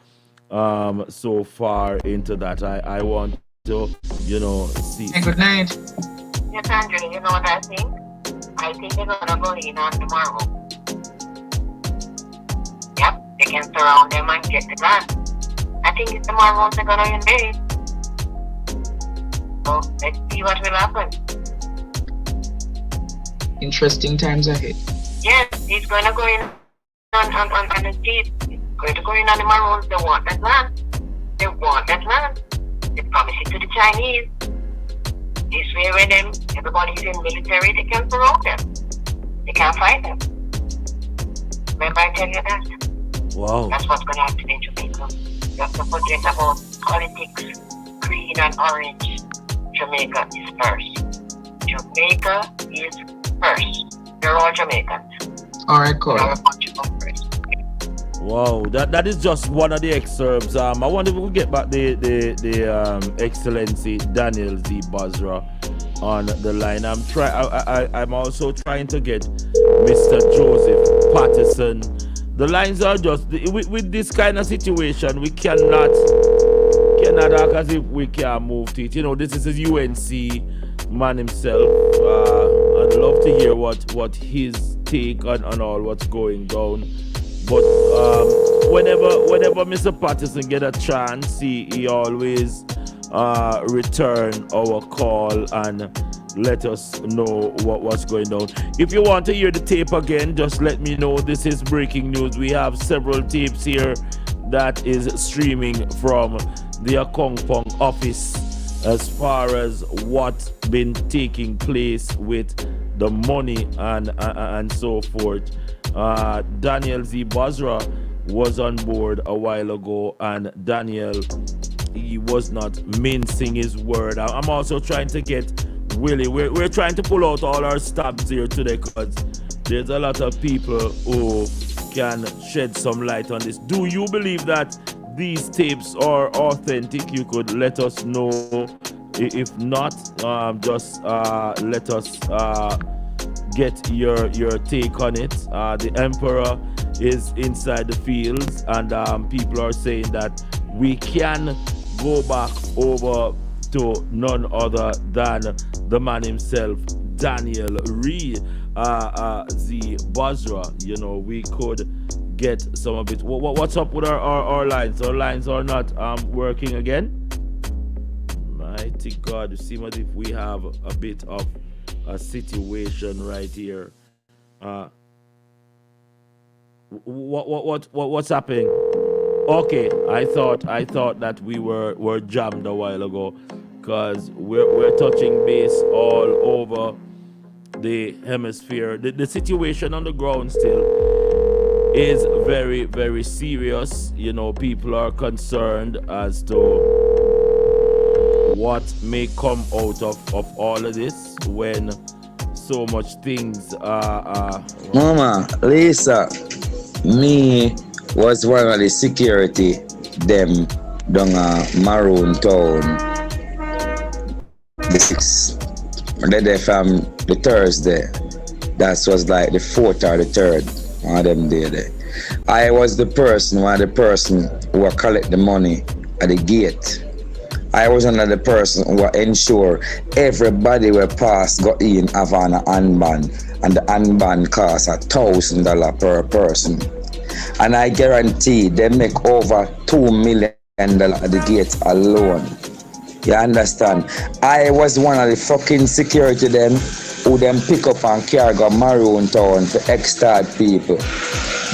so far into that. I want to, you know, see. Hey, good night. Yes, Andrew, you know what I think? I think they're gonna go in on tomorrow. Yep, they can surround them and get the gun. I think it's tomorrow they're gonna invade. So let's see what will happen. Interesting times ahead. Yes, he's gonna go in on the street. He's going to go in on the Maroons. They want that land. They promise it to the Chinese. This way when everybody's in military, they can surround them. They can't fight them. Remember I tell you that? Wow. That's what's going to happen in Jamaica. You have to forget about politics, green and orange. Jamaica is first. Jamaica is first. You're all Jamaicans. Alright, cool. You're a bunch of first. Wow, that is just one of the excerpts. I wonder if we could get back the Excellency Daniel Z. Basra on the line. I'm also trying to get Mr. Joseph Patterson. The lines are just with this kind of situation. We cannot act as if we can't move to it. You know, this is a UNC man himself. I'd love to hear what his take on all what's going down. But whenever Mr. Patterson get a chance, he always return our call and let us know what's going on. If you want to hear the tape again, just let me know. This is breaking news. We have several tapes here that is streaming from the Akongpong office as far as what's been taking place with the money and so forth. Daniel Z. Basra was on board a while ago, and Daniel, he was not mincing his word. I'm also trying to get Willie. We're trying to pull out all our stops here today because there's a lot of people who can shed some light on this. Do you believe that these tapes are authentic? You could let us know. If not, just let us get your take on it. The Emperor is inside the fields, and people are saying that we can go back over to none other than the man himself, Daniel Z. Basra. You know, we could get some of it. What's up with our lines? Our lines are not working again. Mighty God, it seems as if we have a bit of a situation right here. What's happening? Okay, I thought that we were jammed a while ago, because we're touching base all over the hemisphere. The situation on the ground still is very, very serious. You know, people are concerned as to what may come out of all of this when so much things Mama, Lisa, me was one of the security them down Maroon town. The 6th. They're there from the Thursday. That was like the 4th or the 3rd. One of them there. I was one of the person who will collect the money at the gate. I was another person who will ensure everybody will pass go in Havana unban, and the unban costs $1,000 per person. And I guarantee they make over $2 million at the gate alone. You understand? I was one of the fucking security them who them pick up and carry go Maroon town to extort people.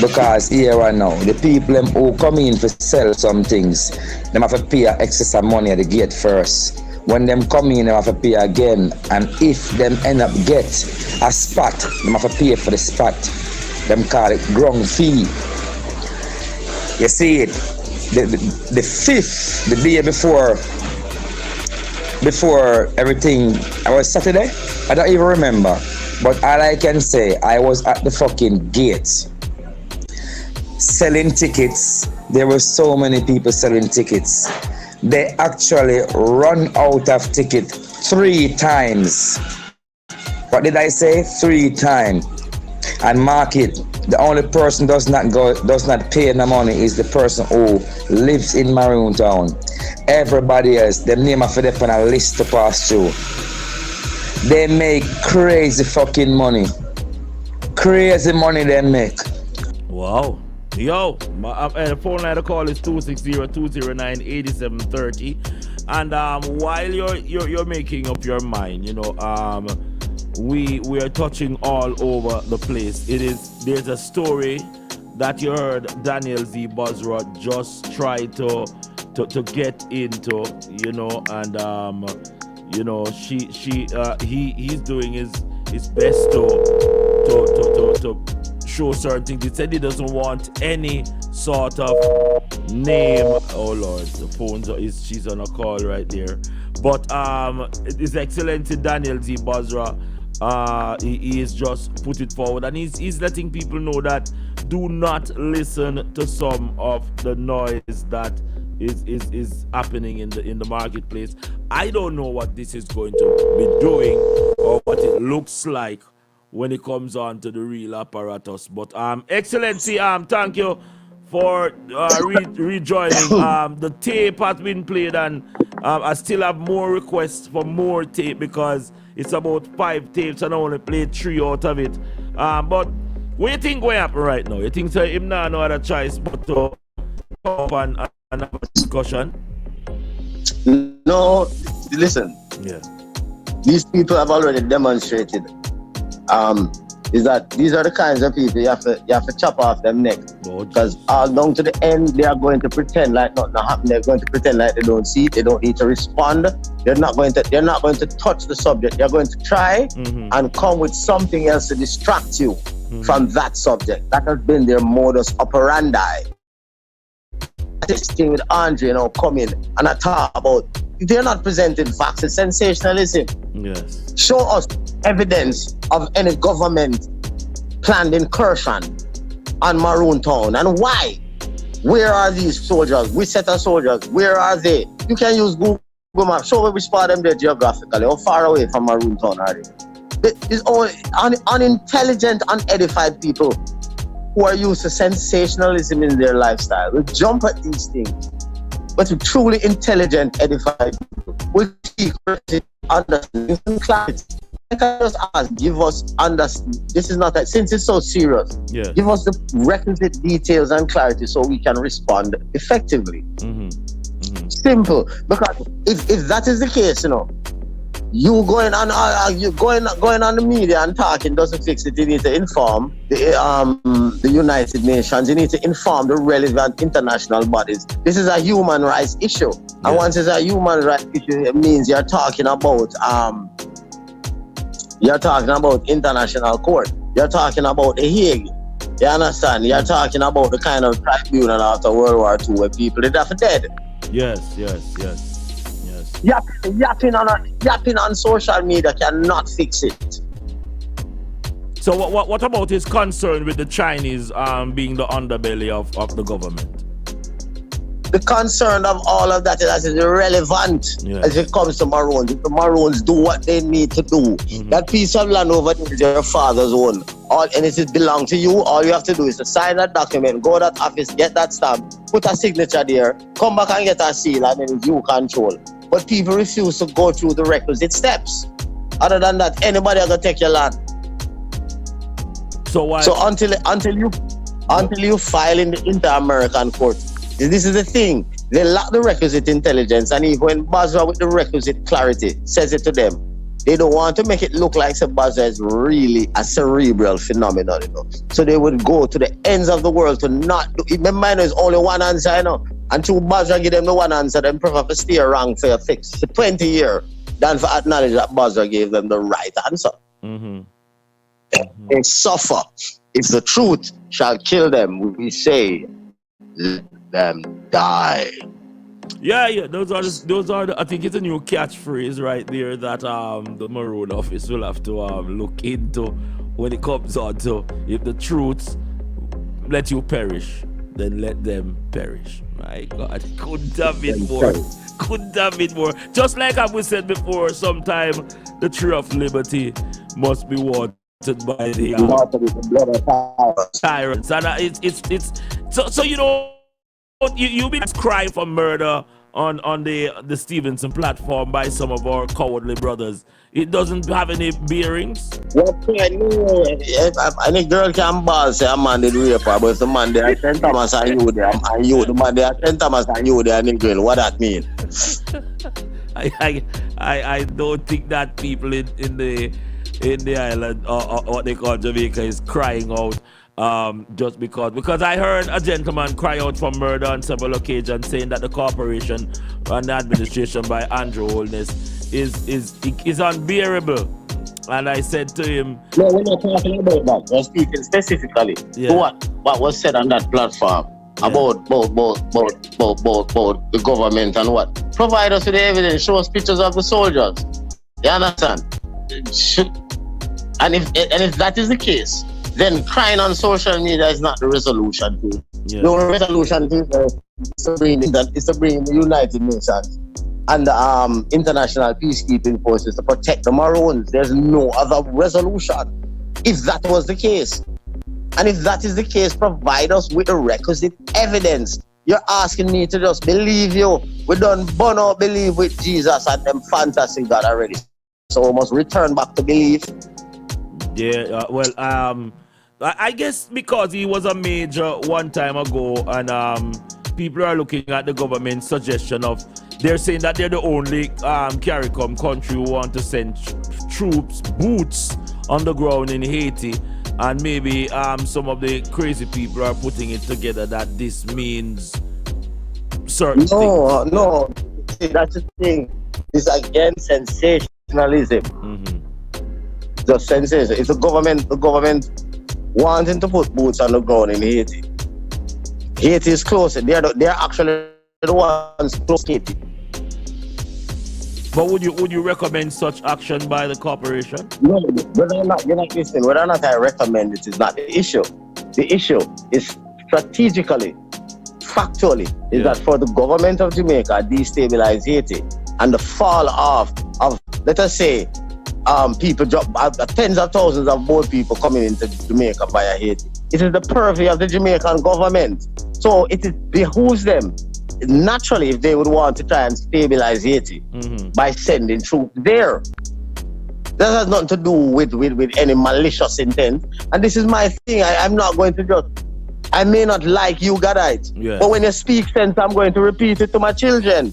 Because here and now, the people them who come in to sell some things, them have to pay excess of money at the gate first. When them come in, them have to pay again. And if them end up get a spot, them have to pay for the spot. Them call it ground fee. You see it? The 5th, the day before everything, I was Saturday? I don't even remember. But all I can say, I was at the fucking gate selling tickets. There were so many people selling tickets. They actually run out of tickets 3 times. What did I say? 3 times. And mark it. The only person does not pay the money is the person who lives in Maroon Town. Everybody else, their name are on a list to pass through. They make crazy fucking money. Crazy money they make. Wow. Yo, the phone line to call is 260-209-8730. And while you're making up your mind, you know, we are touching all over the place. There's a story that you heard Daniel Z. Basra just try to get into, you know, and you know, he's doing his best to show certain things. He said he doesn't want any sort of name. Oh Lord, the phone she's on a call right there. But His Excellency Daniel Z. Basra he is just put it forward, and he's letting people know that do not listen to some of the noise that is happening in the marketplace. I don't know what this is going to be doing or what it looks like when it comes on to the real apparatus. But Excellency, thank you for rejoining. The tape has been played, and I still have more requests for more tape because it's about 5 tapes and I only played 3 out of it. But what do you think going happen right now? You think so him now no other choice but to come up and have a discussion? No, listen. Yeah. These people have already demonstrated. Is that these are the kinds of people you have to chop off them neck, because all down to the end they are going to pretend like nothing happened. They're going to pretend like they don't see it. They don't need to respond. They're not going to touch the subject. They're going to try and come with something else to distract you from that subject. That has been their modus operandi. This thing with Andre, come in and I talk about. They're not presenting facts. It's sensationalism. Yes. Show us evidence of any government planned incursion on Maroon Town, and why? Where are these soldiers? Which set of soldiers? Where are they? You can use Google Maps. Show which part of them there geographically. How far away from Maroon Town are they? It's all unintelligent, unedified people who are used to sensationalism in their lifestyle. We jump at these things. But to truly intelligent, edified people, we seek understanding and clarity. I can just ask, give us understanding. This is not that, since it's so serious, give us the requisite details and clarity so we can respond effectively. Simple. Because if that is the case, you going on the media and talking doesn't fix it. You need to inform the United Nations. You need to inform the relevant international bodies. This is a human rights issue, and once it's a human rights issue, it means you're talking about international court. You're talking about the Hague. You understand? You're talking about the kind of tribunal after World War II where people did have dead. Yes. Yapping on social media cannot fix it. So what about his concern with the Chinese being the underbelly of the government? The concern of all of that is irrelevant as it comes to Maroons. If the Maroons do what they need to do, that piece of land over there is your father's own. And it belongs to you. All you have to do is to sign that document, go to that office, get that stamp, put a signature there, come back and get a seal, and then it's you control. But people refuse to go through the requisite steps. Other than that, anybody are gonna take your land. So why? So until you file in the Inter-American Court, this is the thing. They lack the requisite intelligence, and even when Basra with the requisite clarity says it to them, they don't want to make it look like Basra is really a cerebral phenomenon, So they would go to the ends of the world to not do it. Remember, there's only one answer, And to Basra give them the one answer, then prefer to stay around for a fix for 20 years than for acknowledge that Basra gave them the right answer. They suffer. If the truth shall kill them, we say, let them die. Yeah. Those are the, I think it's a new catchphrase right there that the Maroon office will have to look into when it comes on to, if the truth let you perish, then let them perish. My God, couldn't have been more. Just like I was said before, sometime the tree of liberty must be watered by the tyrants, and it's so you been crying for murder on the Stevenson platform by some of our cowardly brothers. It doesn't have any bearings. Any girl can ball say a man did rape her, but if the man there St. Thomas and you there, and you the man there St. Thomas and you there, and girl, what that mean? I don't think that people in the island or what they call Jamaica is crying out just because I heard a gentleman cry out for murder on several occasions, saying that the corporation and the administration by Andrew Holness is unbearable. And I said to him, no, we're not talking about that. We're speaking specifically to what was said on that platform about the government and what. Provide us with the evidence, show us pictures of the soldiers. You understand? And if that is the case, then crying on social media is not the resolution to it. The only resolution to it is to bring the United Nations and the international peacekeeping forces to protect the Maroons. There's no other resolution. If that was the case. And if that is the case, provide us with the requisite evidence. You're asking me to just believe you. We done burn out belief with Jesus and them fantasy God already. So we must return back to belief. Yeah, I guess because he was a major one time ago, and people are looking at the government's suggestion of, they're saying that they're the only CARICOM country who want to send troops, boots on the ground in Haiti. And maybe some of the crazy people are putting it together that this means certain things. No. See, that's the thing. It's against sensationalism. Just sensation. It's the government wanting to put boots on the ground in Haiti. Haiti is close. They're actually the ones close to Haiti. But would you recommend such action by the corporation? No, you're not listening. Whether or not I recommend it is not the issue. The issue is strategically, factually, is that for the government of Jamaica destabilize Haiti and the fall off of, let us say, people drop tens of thousands of boat people coming into Jamaica via Haiti. It is the purview of the Jamaican government. So it behooves them naturally, if they would want to try and stabilize Haiti by sending troops there. That has nothing to do with any malicious intent. And this is my thing. I'm not going to just, I may not like you, Gadites, but when you speak sense, I'm going to repeat it to my children.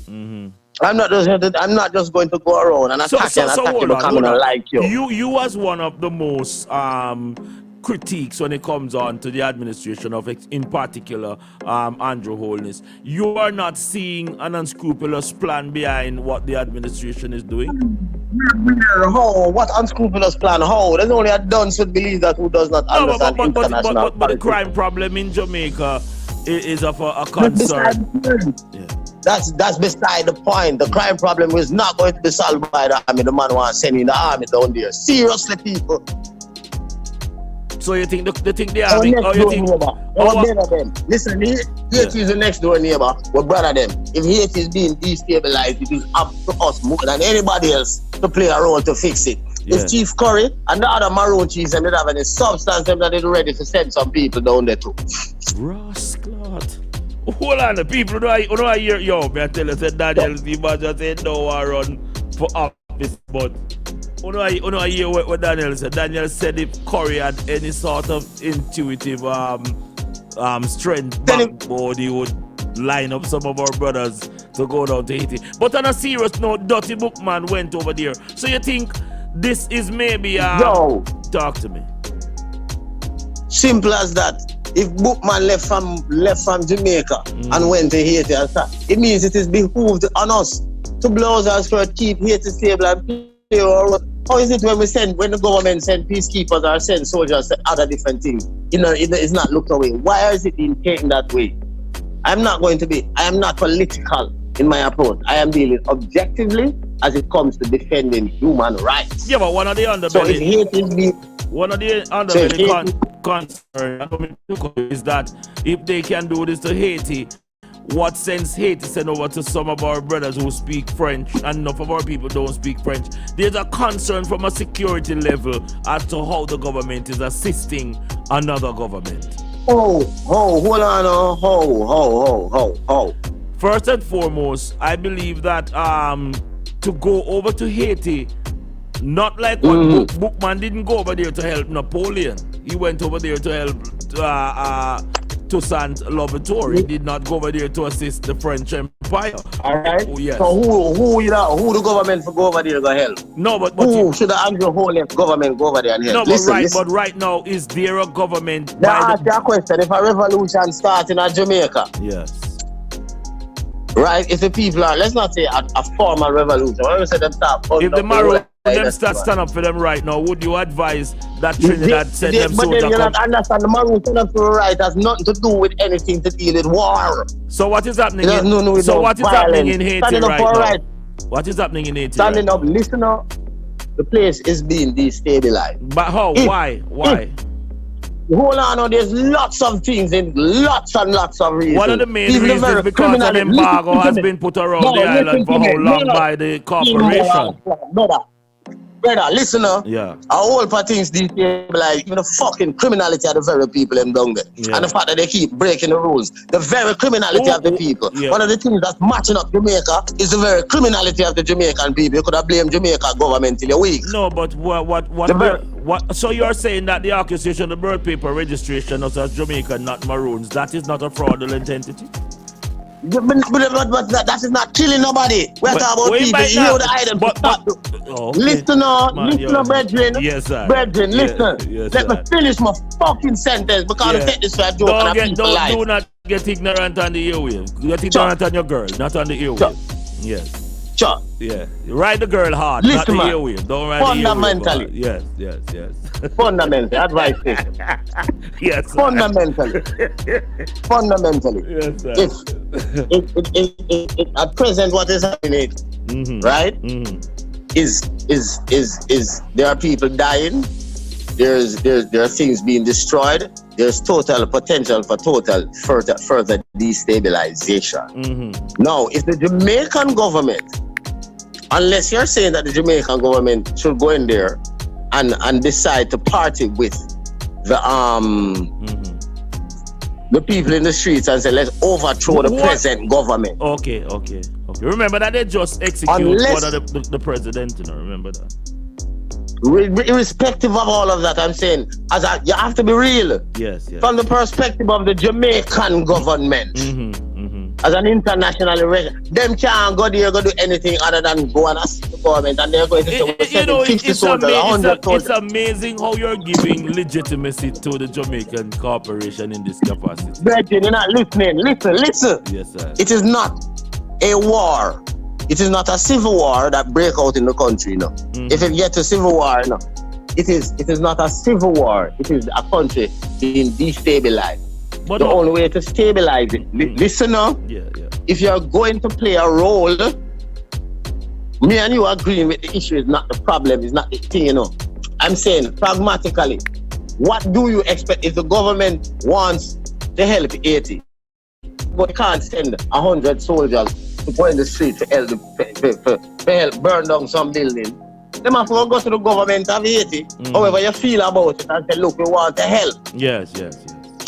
I'm not just going to go around and attack you becoming like you. You as one of the most critiques when it comes on to the administration of, in particular, Andrew Holness. You are not seeing an unscrupulous plan behind what the administration is doing? How? What unscrupulous plan? How? There's only a dunce would believe that who does not understand international but the crime problem in Jamaica is of a concern. That's beside the point. The crime problem is not going to be solved by the army. The man wants sending the army down there. Seriously, people. So you think the army? Listen, Haiti is the next door neighbor. We're brother them. If Haiti is being destabilized, it is up to us more than anybody else to play a role to fix it. If Chief Curry and the other Maroon chiefs and they have any substance, them that they're ready to send some people down there too. Rascalot. Hold on, the people don't hear yo. Me I tell you, say Daniel Zimbabwe just said no run for office, but. I hear what Daniel said. Daniel said if Curry had any sort of intuitive strength backboard, he would line up some of our brothers to go down to Haiti. But on a serious note, Dirty Bookman went over there. So you think this is maybe talk to me. Simple as that. If Bookman left from Jamaica and went to Haiti, it means it is behooved on us to blow our skirt, keep Haiti stable and play our role. How is it when the government send peacekeepers or send soldiers to other different things? It's not looked away. Why is it being taken that way? I am not political in my approach. I am dealing objectively as it comes to defending human rights. Yeah, but one of the underbelly concern is that if they can do this to Haiti, what sense Haiti send over to some of our brothers who speak French and enough of our people don't speak French? There's a concern from a security level as to how the government is assisting another government. Hold on. First and foremost, I believe that to go over to Haiti, not like what Bookman didn't go over there to help Napoleon. He went over there to help Toussaint Louverture. He did not go over there to assist the French Empire. Alright. Oh, yes. So who the government for go over there to help? No, but who should the Andrew Holness government go over there and help? No, but right now, is there a government? Now ask you a question. If a revolution starts in Jamaica, yes. Right, if the people are, let's not say a formal revolution. When we say them start, if the Maroon them stand up for them right now, would you advise that Trinidad send them soldiers? But then you not understand, the Maroon stand up for the right has nothing to do with anything to deal with war. So what is happening? Happening in Haiti right now? What is happening in Haiti? Standing up, listen up. the place is being destabilized. But how? Why? Hold on, there's lots of things in lots and lots of reasons. One of the main reasons is because an embargo has been put around the island for how long by the corporation? Brother, listen up. Yeah. All for things destabilized, even the fucking criminality of the very people them down there. Yeah. And the fact that they keep breaking the rules. The very criminality of the people. Yeah. One of the things that's matching up Jamaica is the very criminality of the Jamaican people. You could have blamed Jamaica government till you're weak. No, but what so you're saying that the accusation of the birth paper registration us as Jamaican, not Maroons, that is not a fraudulent entity? But that is not killing nobody. We're talking about people. You know the item. Listen on, brethren. Yes, sir. Brethren, listen. Yes, Let me finish my fucking sentence because I take this for a joke and people lie. Do not get ignorant on the airwave. Get ignorant on your girl, not on the airwave. Yes. Sure. Yeah. Ride the girl hard, listen, not the airwave. Don't ride fundamentally. the airwave. Yes. Fundamentally. Advice this. Yes. Sir. Fundamentally. Yes, sir. If at present what is happening, right? Is there are people dying, there are things being destroyed, there's total potential for total further destabilization. Now, if the Jamaican government, unless you're saying that the Jamaican government should go in there and decide to party with the people in the streets and say, let's overthrow the present government. Okay. Remember that they just executed one of the president, you know, remember that? Irrespective of all of that, I'm saying, you have to be real. Yes. From the perspective of the Jamaican government, as an international relation, them can't go there, go do anything other than go and assist the government, and they're going to say, we're 50 soldiers, 100 soldiers. It's amazing how you're giving legitimacy to the Jamaican corporation in this capacity. Brethren, you're not listening. Listen. Yes, sir. It is not a war. It is not a civil war that break out in the country, no. If it gets a civil war, no. It is not a civil war. It is a country being destabilized. But the only way to stabilize it, listen now. Yeah. If you're going to play a role, me and you agreeing with the issue is not the problem, is not the thing, you know. I'm saying pragmatically, what do you expect if the government wants to help Haiti, but can't send 100 soldiers to go in the street to help burn down some building? They have to go to the government of Haiti, however you feel about it, and say, look, we want to help. Yes.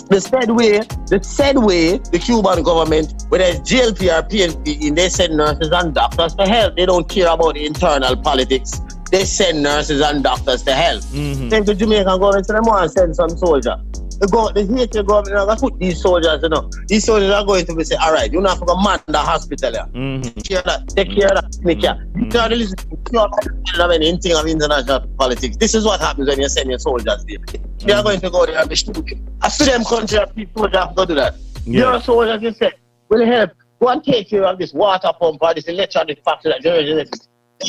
The said way, the Cuban government, whether it's GLP or PNP, they send nurses and doctors to help. They don't care about the internal politics. They send nurses and doctors to help. Then the Jamaican government, so they want to send some soldiers. The Haitian government is going to put these soldiers, you know. These soldiers are going to be say, all right, you're not going to man the hospital here. Take care of that clinic here. You can't listen to anything of international politics. This is what happens when you send your soldiers there. They are going to go there and be stupid. I see them country and people have to do that. Your soldiers, you say, will help. Go and take care of this water pump or this electronic factory that generates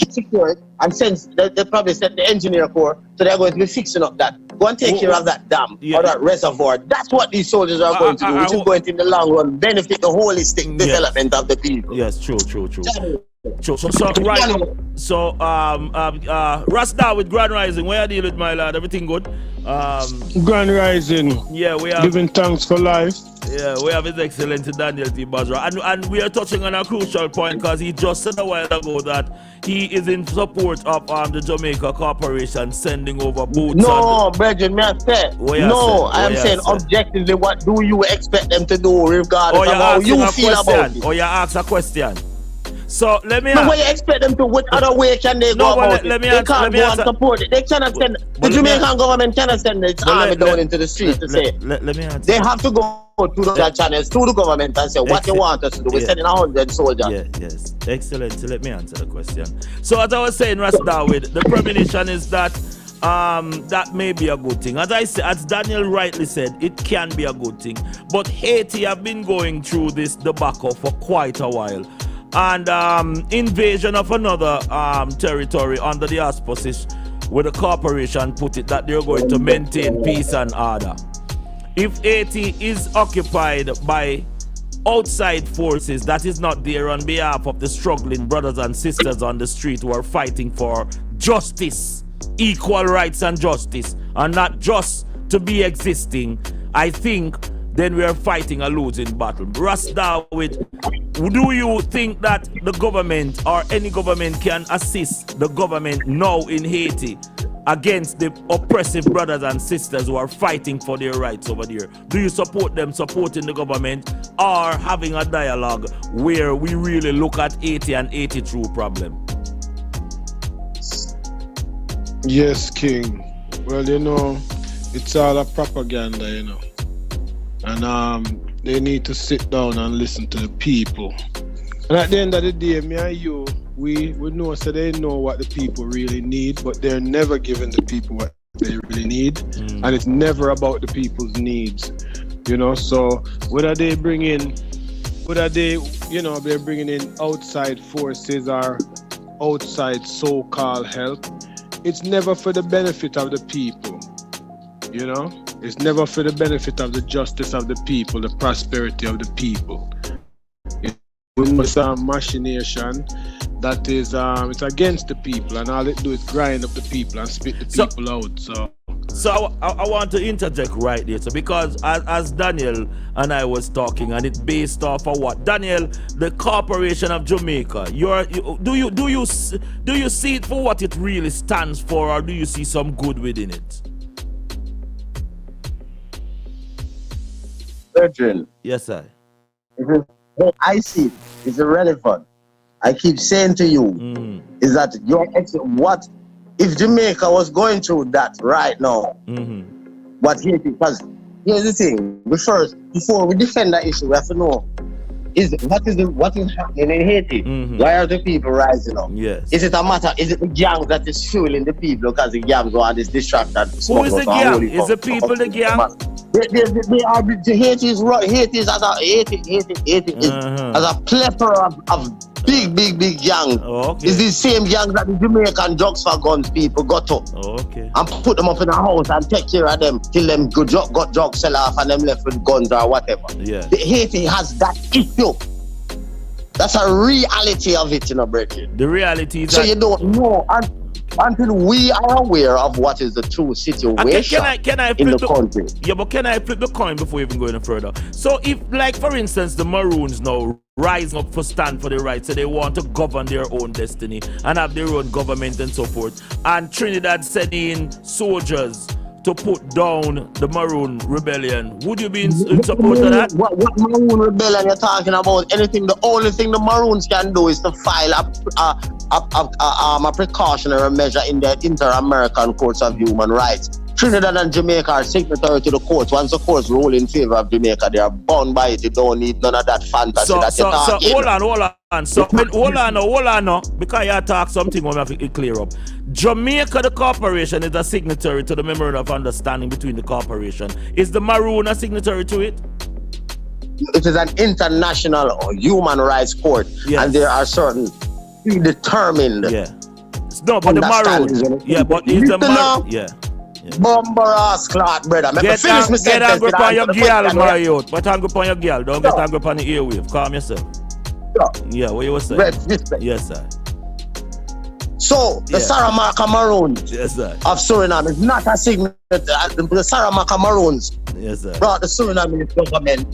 secure it, and since they probably sent the engineer corps, so they're going to be fixing up that. Go and take care of that dam or that reservoir. That's what these soldiers are going to do, which is going to, in the long run, benefit the holistic development of the people. Yes, true. So Rasta with Grand Rising, where are you dealing with, my lad? Everything good? Grand Rising. Yeah, we are giving thanks for life. Yeah, we have His Excellency Daniel T. Basra, and we are touching on a crucial point because he just said a while ago that he is in support of the Jamaica Corporation sending over boots. No, brethren, I am saying objectively, what do you expect them to do regardless of how you feel about it? Or you ask a question. So let me. But what you expect them to? What other way can they go about it? They can't go and support it. They cannot send. The Jamaican government cannot send its army down into the street to say. Let me answer. They have to go through the channels, through the government, and say what you want us to do. We're sending 100 soldiers. Yes. Excellent. So let me answer the question. So as I was saying, Ras David, the premonition is that that may be a good thing. As Daniel rightly said, it can be a good thing. But Haiti have been going through this debacle for quite a while. And invasion of another territory under the auspices where the corporation put it that they're going to maintain peace and order. If Haiti is occupied by outside forces that is not there on behalf of the struggling brothers and sisters on the street who are fighting for justice, equal rights and justice, and not just to be existing, I think then we are fighting a losing battle. Rasta, do you think that the government or any government can assist the government now in Haiti against the oppressive brothers and sisters who are fighting for their rights over there? Do you support them supporting the government or having a dialogue where we really look at Haiti and Haiti true problem? Yes, King. Well, it's all a propaganda, and they need to sit down and listen to the people. And at the end of the day, me and you, we know, so they know what the people really need, but they're never giving the people what they really need, and it's never about the people's needs, So whether they're bringing in outside forces or outside so-called help, it's never for the benefit of the people, It's never for the benefit of the justice of the people, the prosperity of the people. It's a machination that is it's against the people, and all it do is grind up the people and spit the people out. So I want to interject right there. So because as Daniel and I was talking, and it's based off of what? Daniel, the Corporation of Jamaica. Do you see it for what it really stands for, or do you see some good within it? Virgin. Yes, sir. I see it. It's irrelevant. I keep saying to you is that what if Jamaica was going through that right now? What Haiti? Because here's the thing: before we defend that issue, we have to know what is happening in Haiti. Why are the people rising up? Yes. Is it a matter? Is it the gang that is fueling the people because the gangs want this distraction? Who is the gang? Is the people the gang? They are Haiti as a plethora of big gangs. Okay. It's the same gangs that the Jamaican drugs for guns people got up. And put them up in a house and take care of them till them got drugs sell off and them left with guns or whatever. Yeah. Haiti has that issue. That's a reality of it, Bridget. The reality is so you don't know until we are aware of what is the true situation in the country. Yeah, but can I flip the coin before we even go any further? So if, like, for instance, the Maroons now rising up for stand for their rights, so they want to govern their own destiny and have their own government and so forth, and Trinidad sending soldiers to put down the Maroon rebellion, would you be in support of that? What Maroon rebellion you're talking about? The only thing the Maroons can do is to file a precautionary measure in the Inter-American Courts of Human Rights. Trinidad and Jamaica are signatory to the courts. Once the courts rule in favor of Jamaica, they are bound by it. You don't need none of that fantasy that you're talking. So hold on now, because you talk something we have to clear up. Jamaica, the corporation, is a signatory to the Memorandum of Understanding between the corporation. Is the Maroon a signatory to it? It is an international human rights court, and there are certain predetermined. No, but the Maroon. Yeah, but is the Maroon. Yeah. Bumbaras clot, brother. Get angry upon your girl, my youth. But angry upon your girl. Don't get angry upon the airwave. Calm yourself. Yeah, what you were saying? Yes, sir. So, the Saramaka Maroons of Suriname is not a signatory. The Saramaka Maroons brought the Surinamese government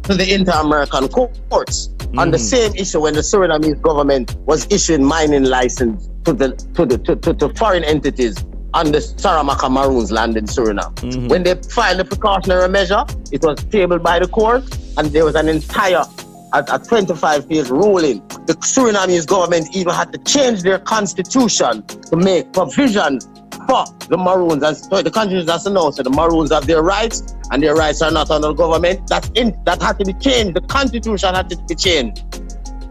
to the Inter-American Courts on the same issue when the Surinamese government was issuing mining license to foreign entities on the Saramaka Maroons land in Suriname. When they filed the precautionary measure, it was tabled by the court, and there was an entire a 25-page ruling. The Surinamese government even had to change their constitution to make provision for the Maroons. And so the country has to know, so the Maroons have their rights, and their rights are not under the government. That had to be changed. The constitution had to be changed.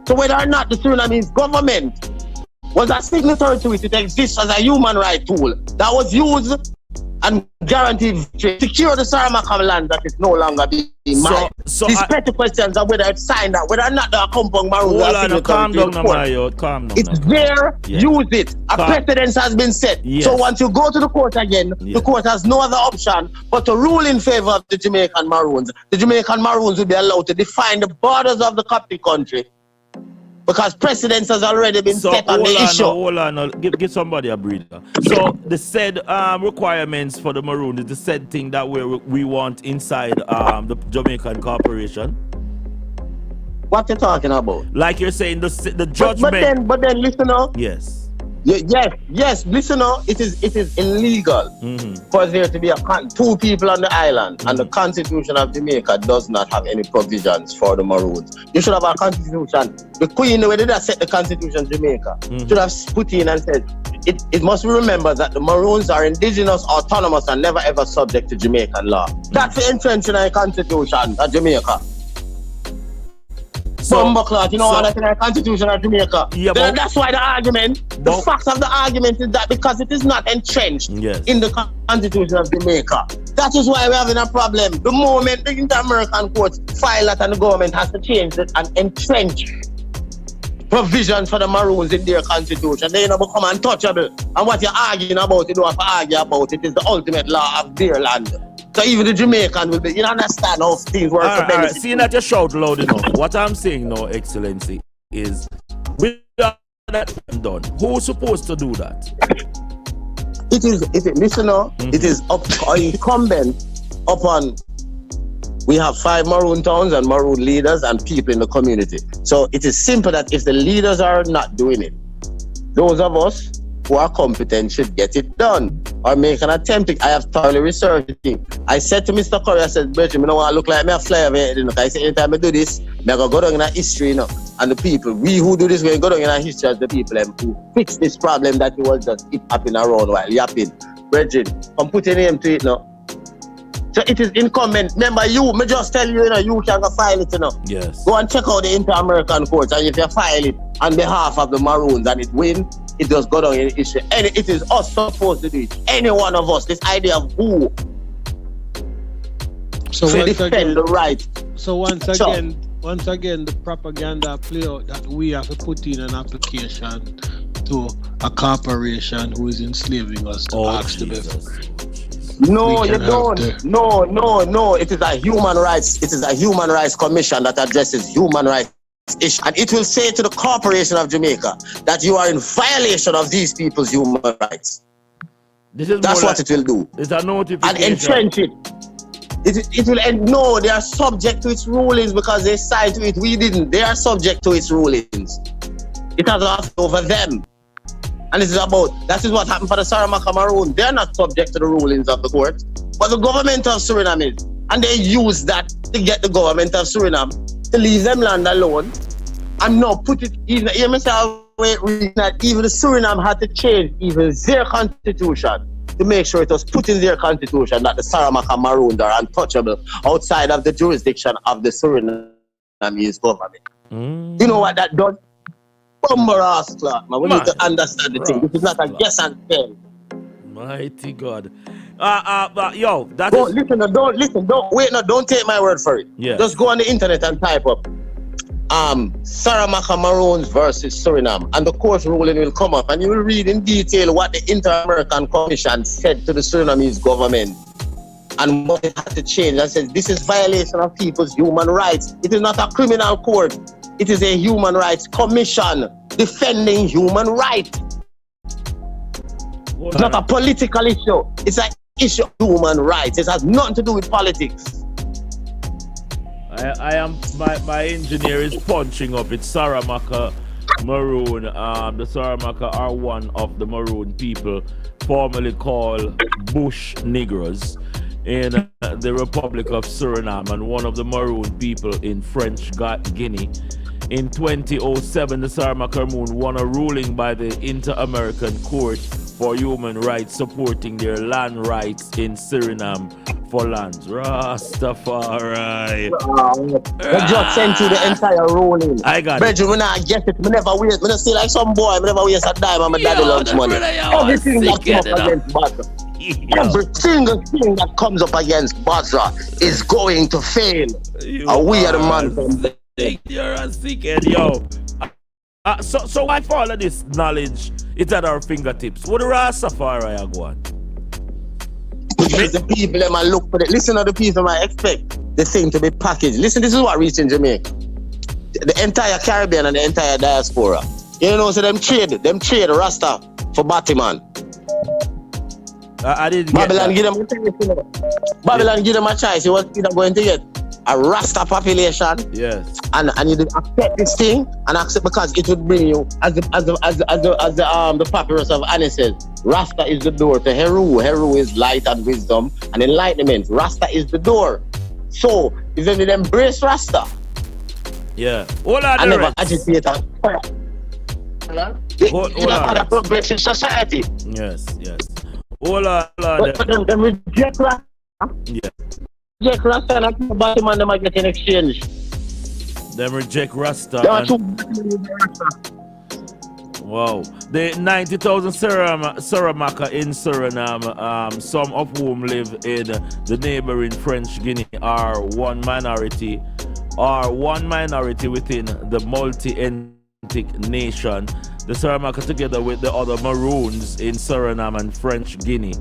So whether or not the Surinamese government was a signatory to it, it exists as a human right tool that was used and guaranteed to secure the Saramaka land that is no longer being mined. These petty questions are whether it's signed out, whether or not the compound Maroons are signatory calm to down, the court. Calm down. It's there, use it. A precedence has been set. So once you go to the court again, the court has no other option but to rule in favor of the Jamaican Maroons. The Jamaican Maroons will be allowed to define the borders of the Coptic country Because precedence has already been set on the issue. Hold on. Give somebody a breather. So the said requirements for the Maroon is the said thing that we want inside the Jamaican corporation. What you talking about? Like you're saying, the judgment. But then listen up. Yes. Yes. Listen up. It is illegal for there to be two people on the island, and the Constitution of Jamaica does not have any provisions for the Maroons. You should have a constitution. The Queen, the way they set the Constitution of Jamaica, should have put in and said it must be remembered that the Maroons are indigenous, autonomous, and never ever subject to Jamaican law. That's the entrenched in the Constitution of Jamaica. Bumbleclot, you know what that's in the Constitution of Jamaica. Yeah, that's why the fact of the argument is that because it is not entrenched in the Constitution of Jamaica. That is why we're having a problem. The moment the inter-American courts file that and the government has to change it and entrench provisions for the Maroons in their Constitution, they become untouchable. And what you're arguing about, you don't have to argue about it. Is the ultimate law of their land. So even the Jamaican will be, you understand how things work. All right. Seeing that you shout loud enough, what I'm saying now, Excellency, is with that done, who's supposed to do that? It is incumbent upon, we have 5 Maroon towns and Maroon leaders and people in the community. So it is simple that if the leaders are not doing it, those of us who are competent should get it done or make an attempt. I have thoroughly researched it. I said to Mr. Curry, I said, Bertrand, I don't want to look like me a fly over here. I said, anytime I do this, I'm going to go down in our history, you know. And the people, we who do this, we're going to go down in our history as the people who fix this problem that you was just keep happening around while yapping. Bertrand, come put your name to it now. So it is incumbent. Remember, me just tell you, you can go file it, Yes. Go and check out the inter-American courts, and if you file it on behalf of the Maroons and it win, it does go down in the issue. And it is us supposed to do it. Any one of us. This idea of who to defend the right. So once again, the propaganda play out that we have to put in an application to a corporation who is enslaving us to ask the No, you don't. No. It is a human rights. It is a human rights commission that addresses human rights issue. And it will say to the Corporation of Jamaica that you are in violation of these people's human rights. That's what it will do. It's a notification. And entrench it. It will end. No, they are subject to its rulings because they signed to it. We didn't. They are subject to its rulings. It has authority over them. And this is that is what happened for the Saramacca Maroon. They're not subject to the rulings of the court, but the government of Suriname is. And they use that to get the government of Suriname to leave them land alone and now put it even, that even the Suriname had to change even their constitution to make sure it was put in their constitution that the Saramacca Maroons are untouchable outside of the jurisdiction of the Surinamese government. You know what that does? Ass clock, man. We need to understand the thing. This is not a guess and tell. Mighty God. Don't take my word for it. Yeah. Just go on the internet and type up Saramacca Maroons versus Suriname, and the court ruling will come up, and you will read in detail what the Inter-American Commission said to the Surinamese government and what it had to change. And says this is violation of people's human rights. It is not a criminal court. It is a human rights commission defending human rights. It's not a political issue. It's an issue of human rights. It has nothing to do with politics. My engineer is punching up. It's Saramacca Maroon. The Saramacca are one of the Maroon people formerly called Bush Negroes in the Republic of Suriname, and one of the Maroon people in French Guinea. In 2007, the Saramacca Maroon won a ruling by the Inter-American Court for Human Rights supporting their land rights in Suriname for lands. Rastafari. They just sent you the entire ruling. I got Bridget, when I get it, I never waste. I see like some boy, I never waste a dime on my daddy lunch money. Everything that comes up against Basra. Every single thing that comes up against Basra is going to fail. We are the man. You're a sickhead, yo. So why for all of this knowledge, it's at our fingertips. What the Rastafari are going? The people them look for it. Listen to the people I expect the thing to be packaged. Listen, this is what reached in Jamaica. the entire Caribbean and the entire diaspora. You know, so them trade Rasta for Batman. I didn't Babylon get give them a choice. Babylon give them a choice. He was either going to get a Rasta population, yes, and you did accept this thing and accept because it would bring you as the papyrus of Annie says. Rasta is the door to Heru. Heru is light and wisdom and enlightenment. Rasta is the door. So if they embrace Rasta, yeah, all I never agitate and Hold on. A progressive society. Yes. But them reject Rasta. Yeah. Reject Rasta and Batman them get in exchange. Them reject Rasta. Wow. The 90,000 Saramaka in Suriname, some of whom live in the neighboring French Guinea, are one minority within the multi-ethnic nation. The Saramaka, together with the other Maroons in Suriname and French Guinea.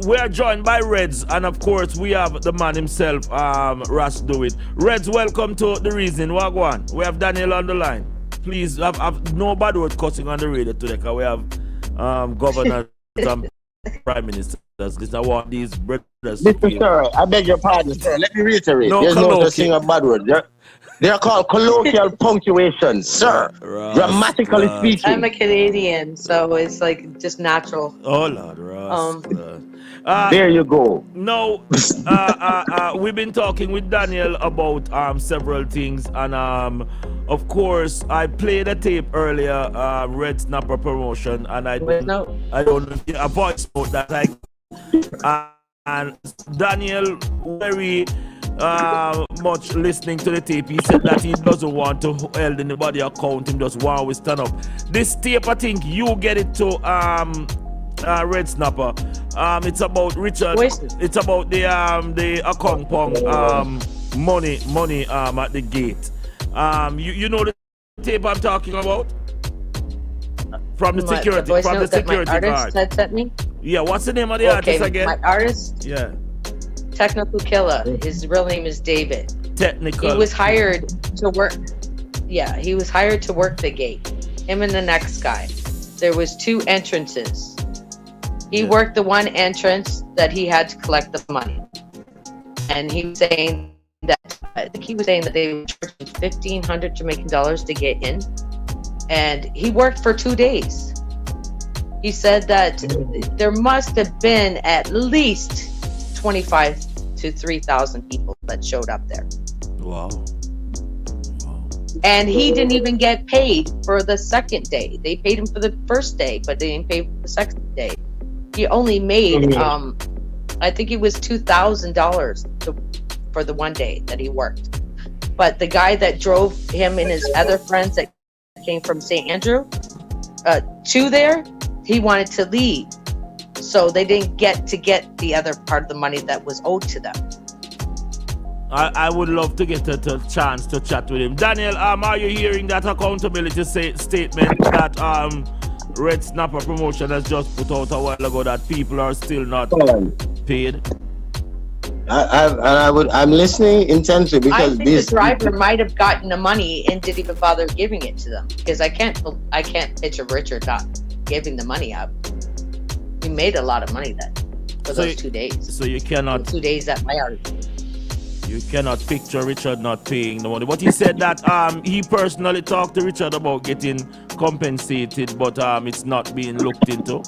We are joined by Reds, and of course we have the man himself, Ras Do It. Reds, welcome to The Reason. Wagwan. We have Daniel on the line. Please, have nobody was cussing on the radio today, because we have governors and prime ministers. This I want these brothers to feel. Sir, I beg your pardon, sir. Let me reiterate. No, there's no such thing as bad word. They're called colloquial punctuations, sir. Grammatically speaking. I'm a Canadian, so it's like just natural. Oh Lord, Ross. There you go. No, we've been talking with Daniel about several things, and of course I played a tape earlier, Red Snapper promotion, and I don't know a voice note that and Daniel very much listening to the tape. He said that he doesn't want to hold anybody account. He just want to stand up. This tape, I think you get it to Red Snapper. It's about Richard. It's about the account money at the gate. You know the tape I'm talking about? From the security, the from the security my guard. artist had sent me? Yeah, what's the name of the artist again? My artist? Yeah. Technical Killer. His real name is David. Technical. He was hired to work. Yeah, he was hired to work the gate. Him and the next guy. There was 2 entrances. He worked the one entrance that he had to collect the money. And he was saying that, I think he was saying that they were charging $1,500 Jamaican dollars to get in. And he worked for 2 days. He said that there must have been at least 25 to 3,000 people that showed up there. Wow. And he didn't even get paid for the second day. They paid him for the first day, but they didn't pay for the second day. He only made, I think it was $2,000 for the one day that he worked. But the guy that drove him and his other friends that came from St. Andrew to there, he wanted to leave. So they didn't get the other part of the money that was owed to them. I would love to get a chance to chat with him. Daniel, are you hearing that accountability statement that Red Snapper promotion has just put out a while ago, that people are still not paid? I'm listening intensely because I think the driver might have gotten the money and didn't even bother giving it to them, because I can't picture Richard not giving the money up. He made a lot of money then for those 2 days. So you cannot 2 days at my art. You cannot picture Richard not paying the money. But he said that he personally talked to Richard about getting compensated, but it's not being looked into.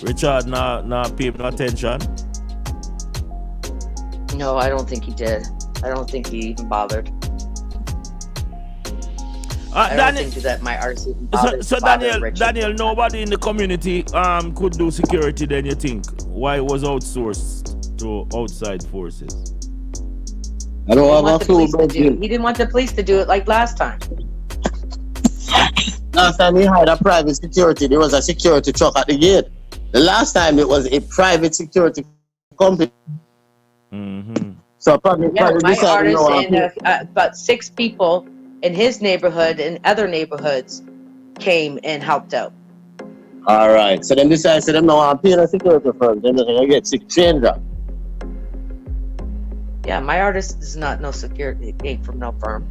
Richard not paying no attention. No, I don't think he did. I don't think he even bothered. I don't think that my artist even bothered. So Daniel, nobody in the community could do security then, you think? Why it was outsourced to outside forces? I don't have a clue. He didn't want the police to do it like last time. Last time he hired a private security, there was a security truck at the gate. The last time it was a private security company. Mm-hmm. So probably my artist and about 6 people in his neighborhood and other neighborhoods came and helped out. All right. So then decided, no, I'm paying a security firm. Then they're going to get 6 chains up. Yeah, my artist is not no security. It came from no firm.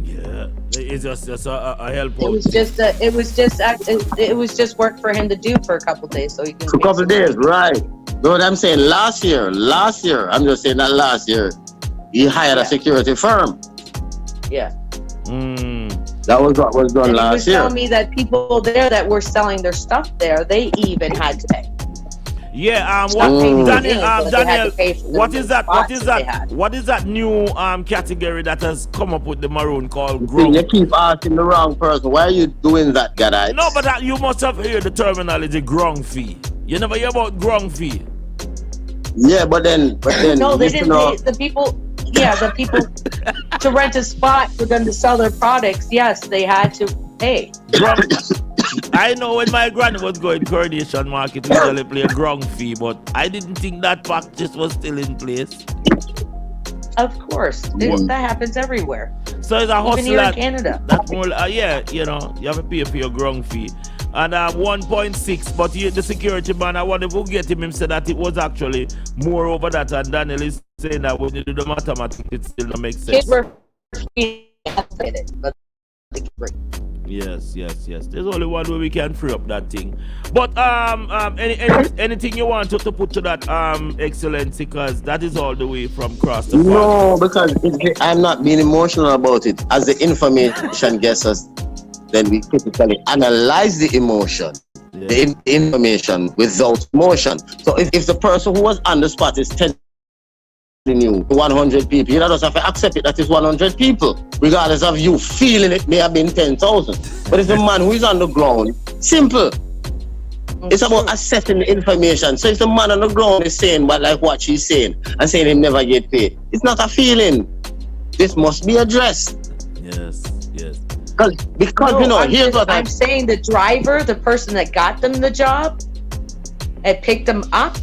Yeah, it's just a help It out. was just work for him to do for a couple days, so he can. For a couple days, right? Know what I'm saying? Last year, I'm just saying that last year, he hired a security firm. Yeah. That was what was done last year. He was telling me that people there that were selling their stuff there, they even had to pay. Yeah, Daniel, what is that? What is that new category that has come up with the Maroon called grung? You keep asking the wrong person. Why are you doing that, guy? No, but you must have heard the terminology grung fee. You never hear about grung fee. Yeah, but then no, they didn't pay the people. Yeah, the people to rent a spot for them to sell their products. Yes, they had to pay. I know when my granny was going Coronation Market, we usually play a grung fee, but I didn't think that practice was still in place. Of course, that happens everywhere. So it's a hustle. Even here in Canada. That's more, yeah, you know, you have to pay for your grung fee. And 1.6, but the security man, I wonder if we'll get him said that it was actually more over that, and Daniel is saying that when you do the mathematics, it still don't make sense. Yes. There's only one way we can free up that thing. But anything you want to put to that Excellency, because that is all the way from cross the No, because I'm not being emotional about it. As the information gets us, then we critically analyze the emotion, the information without emotion. So if the person who was on the spot is telling you 100 people, you just have to accept it that it's 100 people, regardless of you feeling it may have been 10,000. But if the man who is on the ground, simple. It's about assessing the information. So if the man on the ground is saying what she's saying and saying him never get paid, it's not a feeling. This must be addressed. Yes. Because here's what I'm saying: the driver, the person that got them the job and picked them up,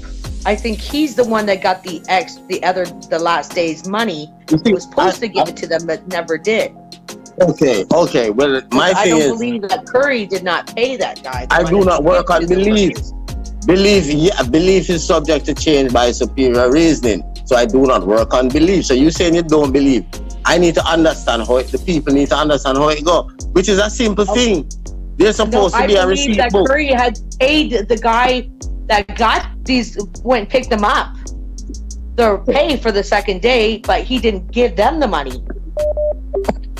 I think he's the one that got the last day's money. He was supposed to give it to them, but never did. Okay. Well, I don't believe that Curry did not pay that guy. I do not work on belief. Belief is subject to change by superior reasoning. So I do not work on belief. So you saying you don't believe? I need to understand the people need to understand how it goes, which is a simple thing. There's supposed to be a receipt that book. Curry had paid the guy that got went and picked them up their pay for the second day, but he didn't give them the money.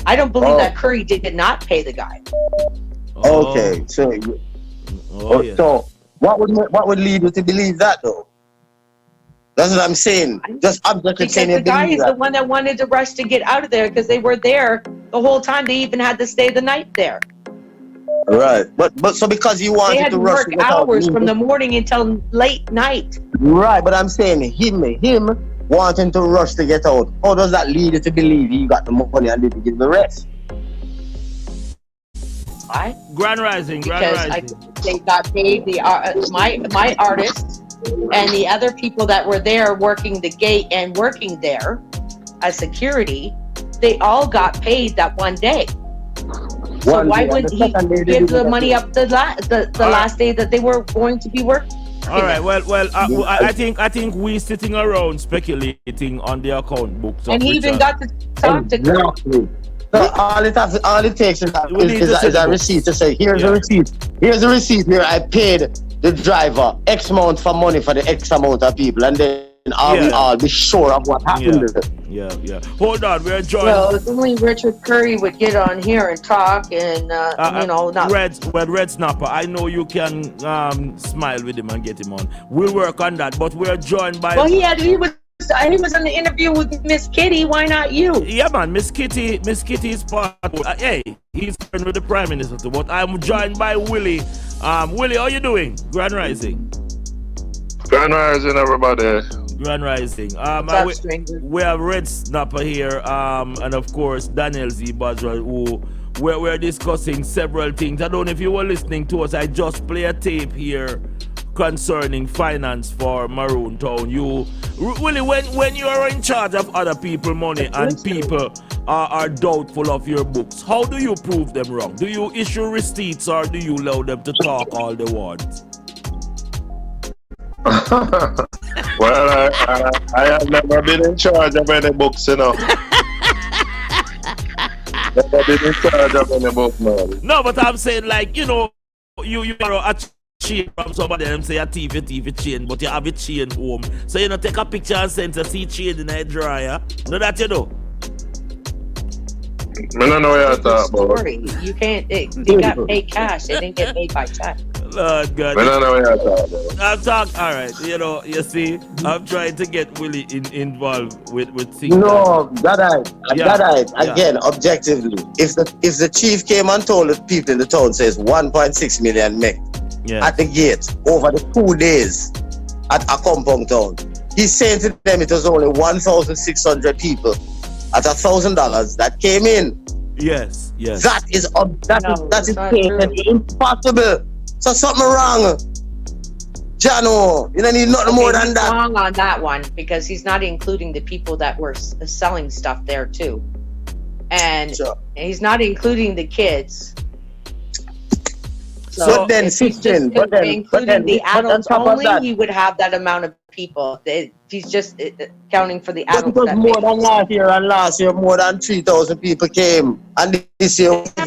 I don't believe that Curry did not pay the guy. Okay, so what would lead you to believe that though? That's what I'm saying. Just objectively saying the guy is the one that wanted to rush to get out of there because they were there the whole time. They even had to stay the night there. Right, but so because you wanted to rush, they had to work hours from the morning until late night. Right, but I'm saying him wanting to rush to get out. How does that lead you to believe he got the money and didn't give the rest? Why? Grand Rising. They got paid. My artist and the other people that were there working the gate and working there as security, they all got paid that one day. So why wouldn't he give the money up the last day that they were going to be working? All right. Well. I think we sitting around speculating on the account books. And he even got to talk to. So all it takes is a receipt to say, here's a receipt. Here's a receipt here. I paid the driver X amount for money for the X amount of people, and then we all be sure of what happened with it. Yeah. Hold on, we're joined. Well, if only Richard Curry would get on here and talk, and not Red Snapper. I know you can smile with him and get him on. We'll work on that, but we're joined by. Well, he was on the interview with Miss Kitty. Why not you? Yeah, man. Miss Kitty is part. Hey, he's with the Prime Minister too. But I'm joined by Willie. Willie, how you doing? Grand Rising. Grand Rising, everybody. Grand Rising. We have Red Snapper here, and of course Daniel Z. Bazra, who we're discussing several things. I don't know if you were listening to us. I just play a tape here concerning finance for Maroon Town. You really, when you are in charge of other people's money and people are doubtful of your books, how do you prove them wrong? Do you issue receipts or do you allow them to talk all they want? Well, I have never been in charge of any books, you know. Never been in charge of any book, man. No, but I'm saying, like, you know, you borrow a chain from somebody and them say a TV chain, but you have a chain home. So you know, take a picture and send to see chain in a dryer. Know that you know? I don't know what you're talking about. Story. You can't. They got paid cash. They didn't get paid by check. Lord God. I don't know what you're talking about. I'm talking. All right. You know. You see, I'm trying to get Willie involved with things. No, again, objectively, if the chief came and told the people in the town says 1.6 million make at the gate over the 2 days at a compound town, he's saying to them it was only 1,600 people at $1,000 that came in. Yes. That is impossible. So something wrong. Jano, you don't need nothing more than that. Wrong on that one because he's not including the people that were selling stuff there too, and he's not including the kids. So then, including the adults only, he would have that amount of people. He's just counting for the adults. But it was more than last year, and last year more than 3,000 people came, and this year for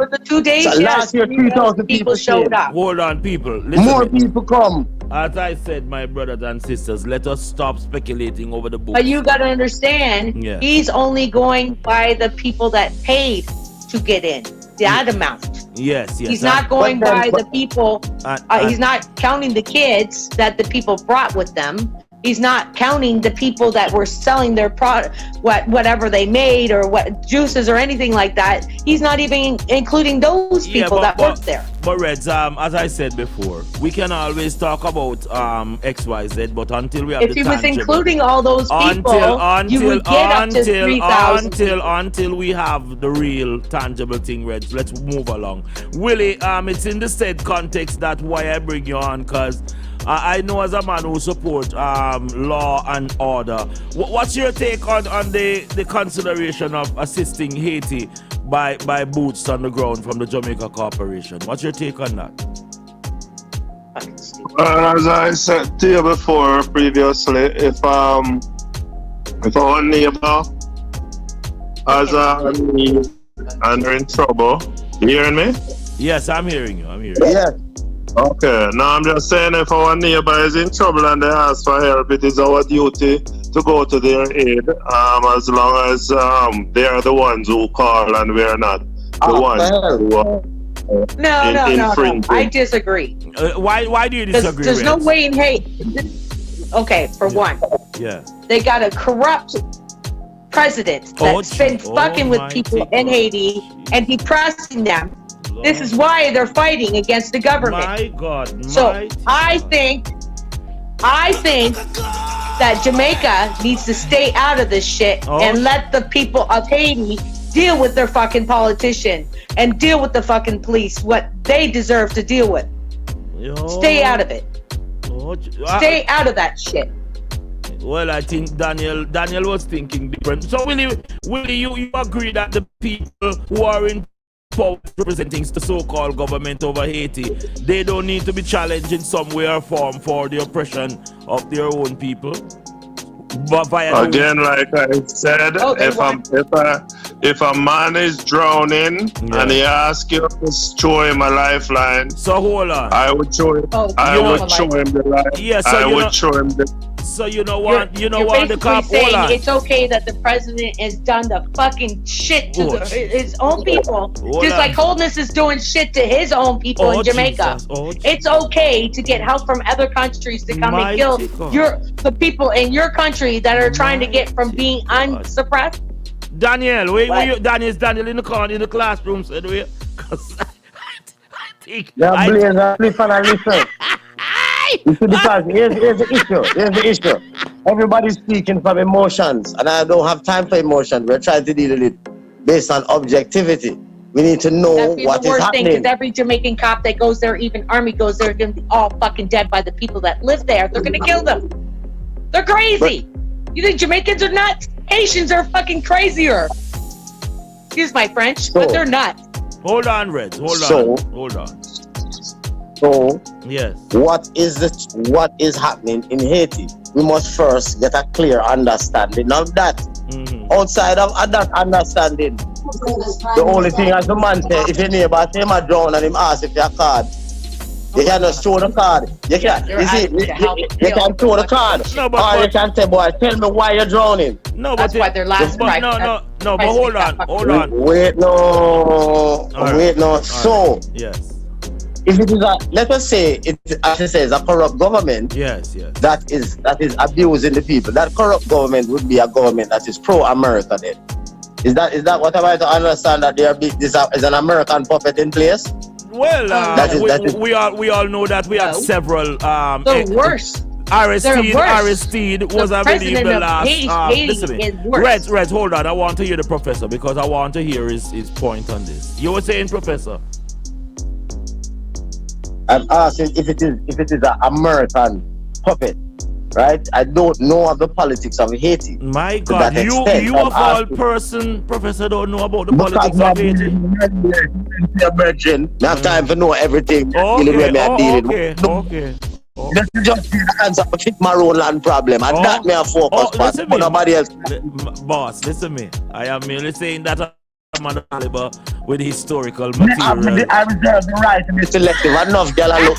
the 2 days, so last year 3,000 people showed up. Hold on, people. Listen, more people come. As I said, my brothers and sisters, let us stop speculating over the book. But you got to understand, he's only going by the people that paid to get in, that amount. Yes. He's not going by the people. He's not counting the kids that the people brought with them. He's not counting the people that were selling their product, whatever they made or what juices or anything like that. He's not even including those people that work there. But Reds, as I said before, we can always talk about XYZ, but until we have if he was including all those people, you would get up to 3,000. Until we have the real tangible thing, Reds. Let's move along. Willie, it's in the said context that why I bring you on, because I know as a man who support law and order. What's your take on the consideration of assisting Haiti by boots on the ground from the Jamaica Corporation? What's your take on that? As I said to you before previously, if our neighbor has a need and they're in trouble, you hearing me? Yes, I'm hearing you. Yeah. Okay, now I'm just saying if our neighbor is in trouble and they ask for help, it is our duty to go to their aid, as long as they are the ones who call and we're not the ones who are No. I disagree. Why do you disagree? There's no way in Haiti. Okay, for one. Yeah. They got a corrupt president that's been fucking with people in Haiti and depressing them. This is why they're fighting against the government. My God. So I think that Jamaica needs to stay out of this shit and let the people of Haiti deal with their fucking politician and deal with the fucking police, what they deserve to deal with. Stay out of it. Stay out of that shit. Well, I think Daniel was thinking different. So Willie, you agree that the people who are in power representing the so-called government over Haiti, they don't need to be challenged in some way or form for the oppression of their own people? But again, like I said, if a man is drowning and he asks you to show him a lifeline, so hold on, I would show him. I would show him the life. Yeah, so I would show him the. So you know what? The cop. Saying it's okay that the president has done the fucking shit to his own people, just like Holdness is doing shit to his own people in Jamaica. It's okay to get help from other countries to come and kill the people in your country that are trying to get from being unsuppressed. Daniel, Daniel in the corner in the classroom said we. Because I think. Listen. Because here's the issue. Everybody's speaking from emotions, and I don't have time for emotion. We're trying to deal with it based on objectivity. We need to know what is happening. Because every Jamaican cop that goes there, even army goes there, are going to be all fucking dead by the people that live there. They're going to kill them. They're crazy. You think Jamaicans are nuts? Haitians are fucking crazier. Excuse my French, but they're nuts. Hold on, Reds. Hold on. So yes, what is happening in Haiti? we must first get a clear understanding of that. Outside of that understanding, the only thing as the man say, if your neighbor say him a drown and him ask if your card, you cannot show the card. You can, you see, you can show the card. No, or you can say, boy, tell me why you're drowning. No, That's why their last but no, but hold on. Wait, no. Wait, no. So, yes. If it is let us say it, as it says, a corrupt government. Yes. That is abusing the people. That corrupt government would be a government that is pro-America. Then, is that what am I to understand that this is an American puppet in place? Well, we all know that we had several. The worst. Aristide was, I believe, the last. Listen to me. Reds, hold on. I want to hear the professor because I want to hear his point on this. You were saying, Professor? I'm asking if it is an American puppet, right? I don't know of the politics of Haiti. My God, you of all person, Professor, don't know about the politics of Haiti. I have time to know everything. Okay. This is just the answer to fit Maroon land problem, and that may have focus on nobody else. Boss, listen to me. I am merely saying that I'm on the caliber with historical material. I reserve the right to be selective. Enough girl look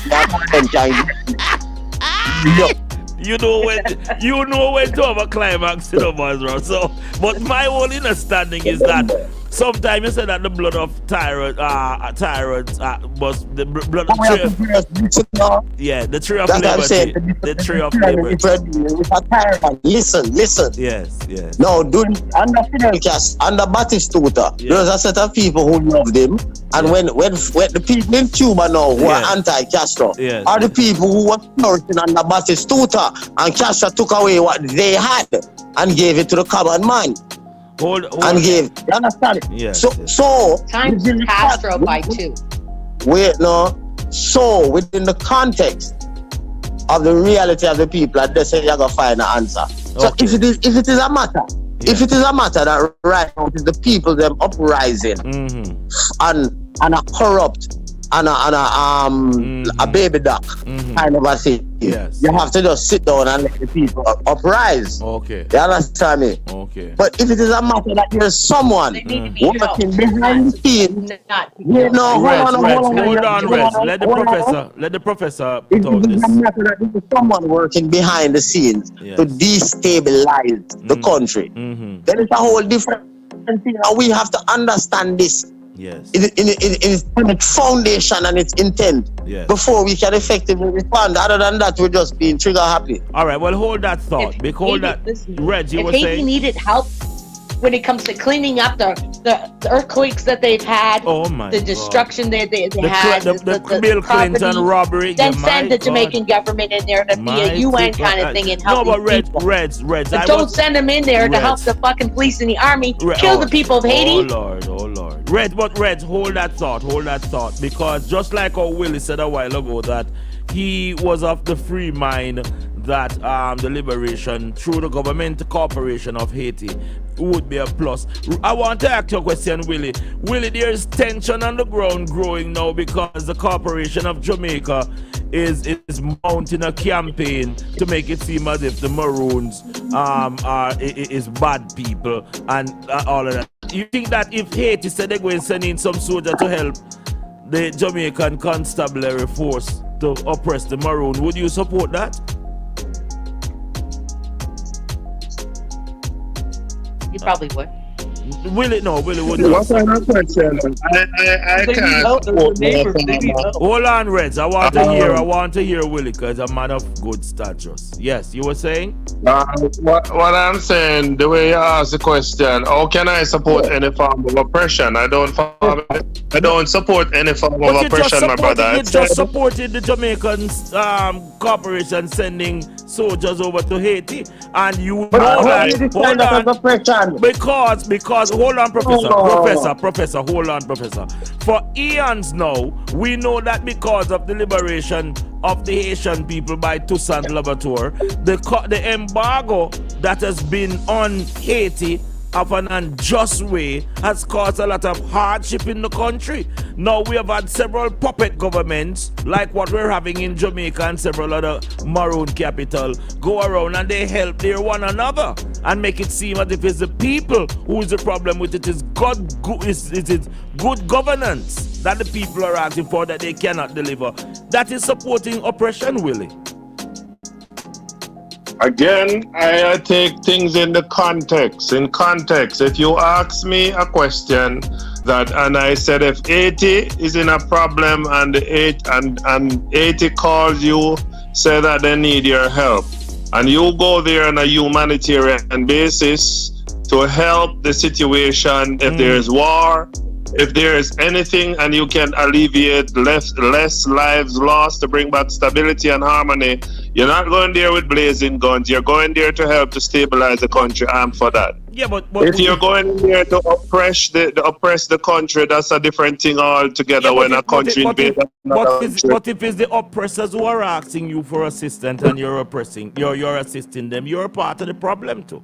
You know when to have a climax to the boys, bro. So, but my whole understanding is that sometimes you say that the blood of tyrants was the blood of the tree of liberty. The tree of liberty. Listen. Yes. No, under Fidel Castro, under Batistuta, there was a set of people who loved him, and when the people in Cuba now who are anti-Castro are the people who were flourishing under Batistuta, and Castro took away what they had and gave it to the common man. Hold you understand? Yes. So times Castro by 2. Wait, no. So within the context of the reality of the people, they say you're gonna find an answer. So if it is a matter, that right now it is the people them uprising and a corrupt and a baby duck kind of a thing. Yes. You have to just sit down and let the people uprise. Okay. You understand me? Okay. But if it is a matter that there's someone working behind the scenes, hold on, Reds. Let the professor talk this. If it is a matter that there's someone working behind the scenes to destabilize the country, then it's a whole different thing. And we have to understand this. Yes. In its foundation and its intent before we can effectively respond. Other than that, we're just being trigger happy. All right, well, hold that thought. Because Reg, you were saying. If Haiti needed help when it comes to cleaning up the earthquakes that they've had, the destruction they had, the Bill Clinton robbery, then send the Jamaican government in there to be a UN kind of thing and help Reds. Don't send them in there to help the fucking police and the army kill the people of Haiti. Oh Lord. Reds, hold that thought, because just like how Willie said a while ago that he was of the free mind that the liberation through the government corporation of Haiti would be a plus. I want to ask you a question, Willie. Willie, there's tension on the ground growing now because the corporation of Jamaica is mounting a campaign to make it seem as if the Maroons is bad people and all of that. You think that if Haiti said they're going to send in some soldier to help the Jamaican constabulary force to oppress the Maroon, would you support that? You probably would. Willie wouldn't. What kind of question? I can't. Hold on, Reds. I want to hear Willie because a man of good status. Yes, you were saying? What I'm saying, the way you ask the question, how can I support any form of oppression? I don't support any form of oppression, my brother. You just supported the Jamaican corporation sending soldiers over to Haiti, and you know that. Because hold on, Professor, hold on, Professor. For eons now, we know that because of the liberation of the Haitian people by Toussaint Louverture, the embargo that has been on Haiti of an unjust way has caused a lot of hardship in the country. Now we have had several puppet governments, like what we're having in Jamaica and several other Maroon capital, go around and they help their one another and make it seem as if it's the people who is the problem with it. Is good governance that the people are asking for that they cannot deliver. That is supporting oppression, Willie. Again, I take things in the context. In context, if you ask me a question and I said if Haiti is in a problem and Haiti calls you, say that they need your help, and you go there on a humanitarian basis to help the situation, if there is war, if there is anything, and you can alleviate less lives lost to bring back stability and harmony, you're not going there with blazing guns. You're going there to help to stabilize the country. I'm for that. Yeah, but if you're going there to oppress the country, that's a different thing altogether. When a country invades another country. But if it's the oppressors who are asking you for assistance and you're assisting them, you're part of the problem too.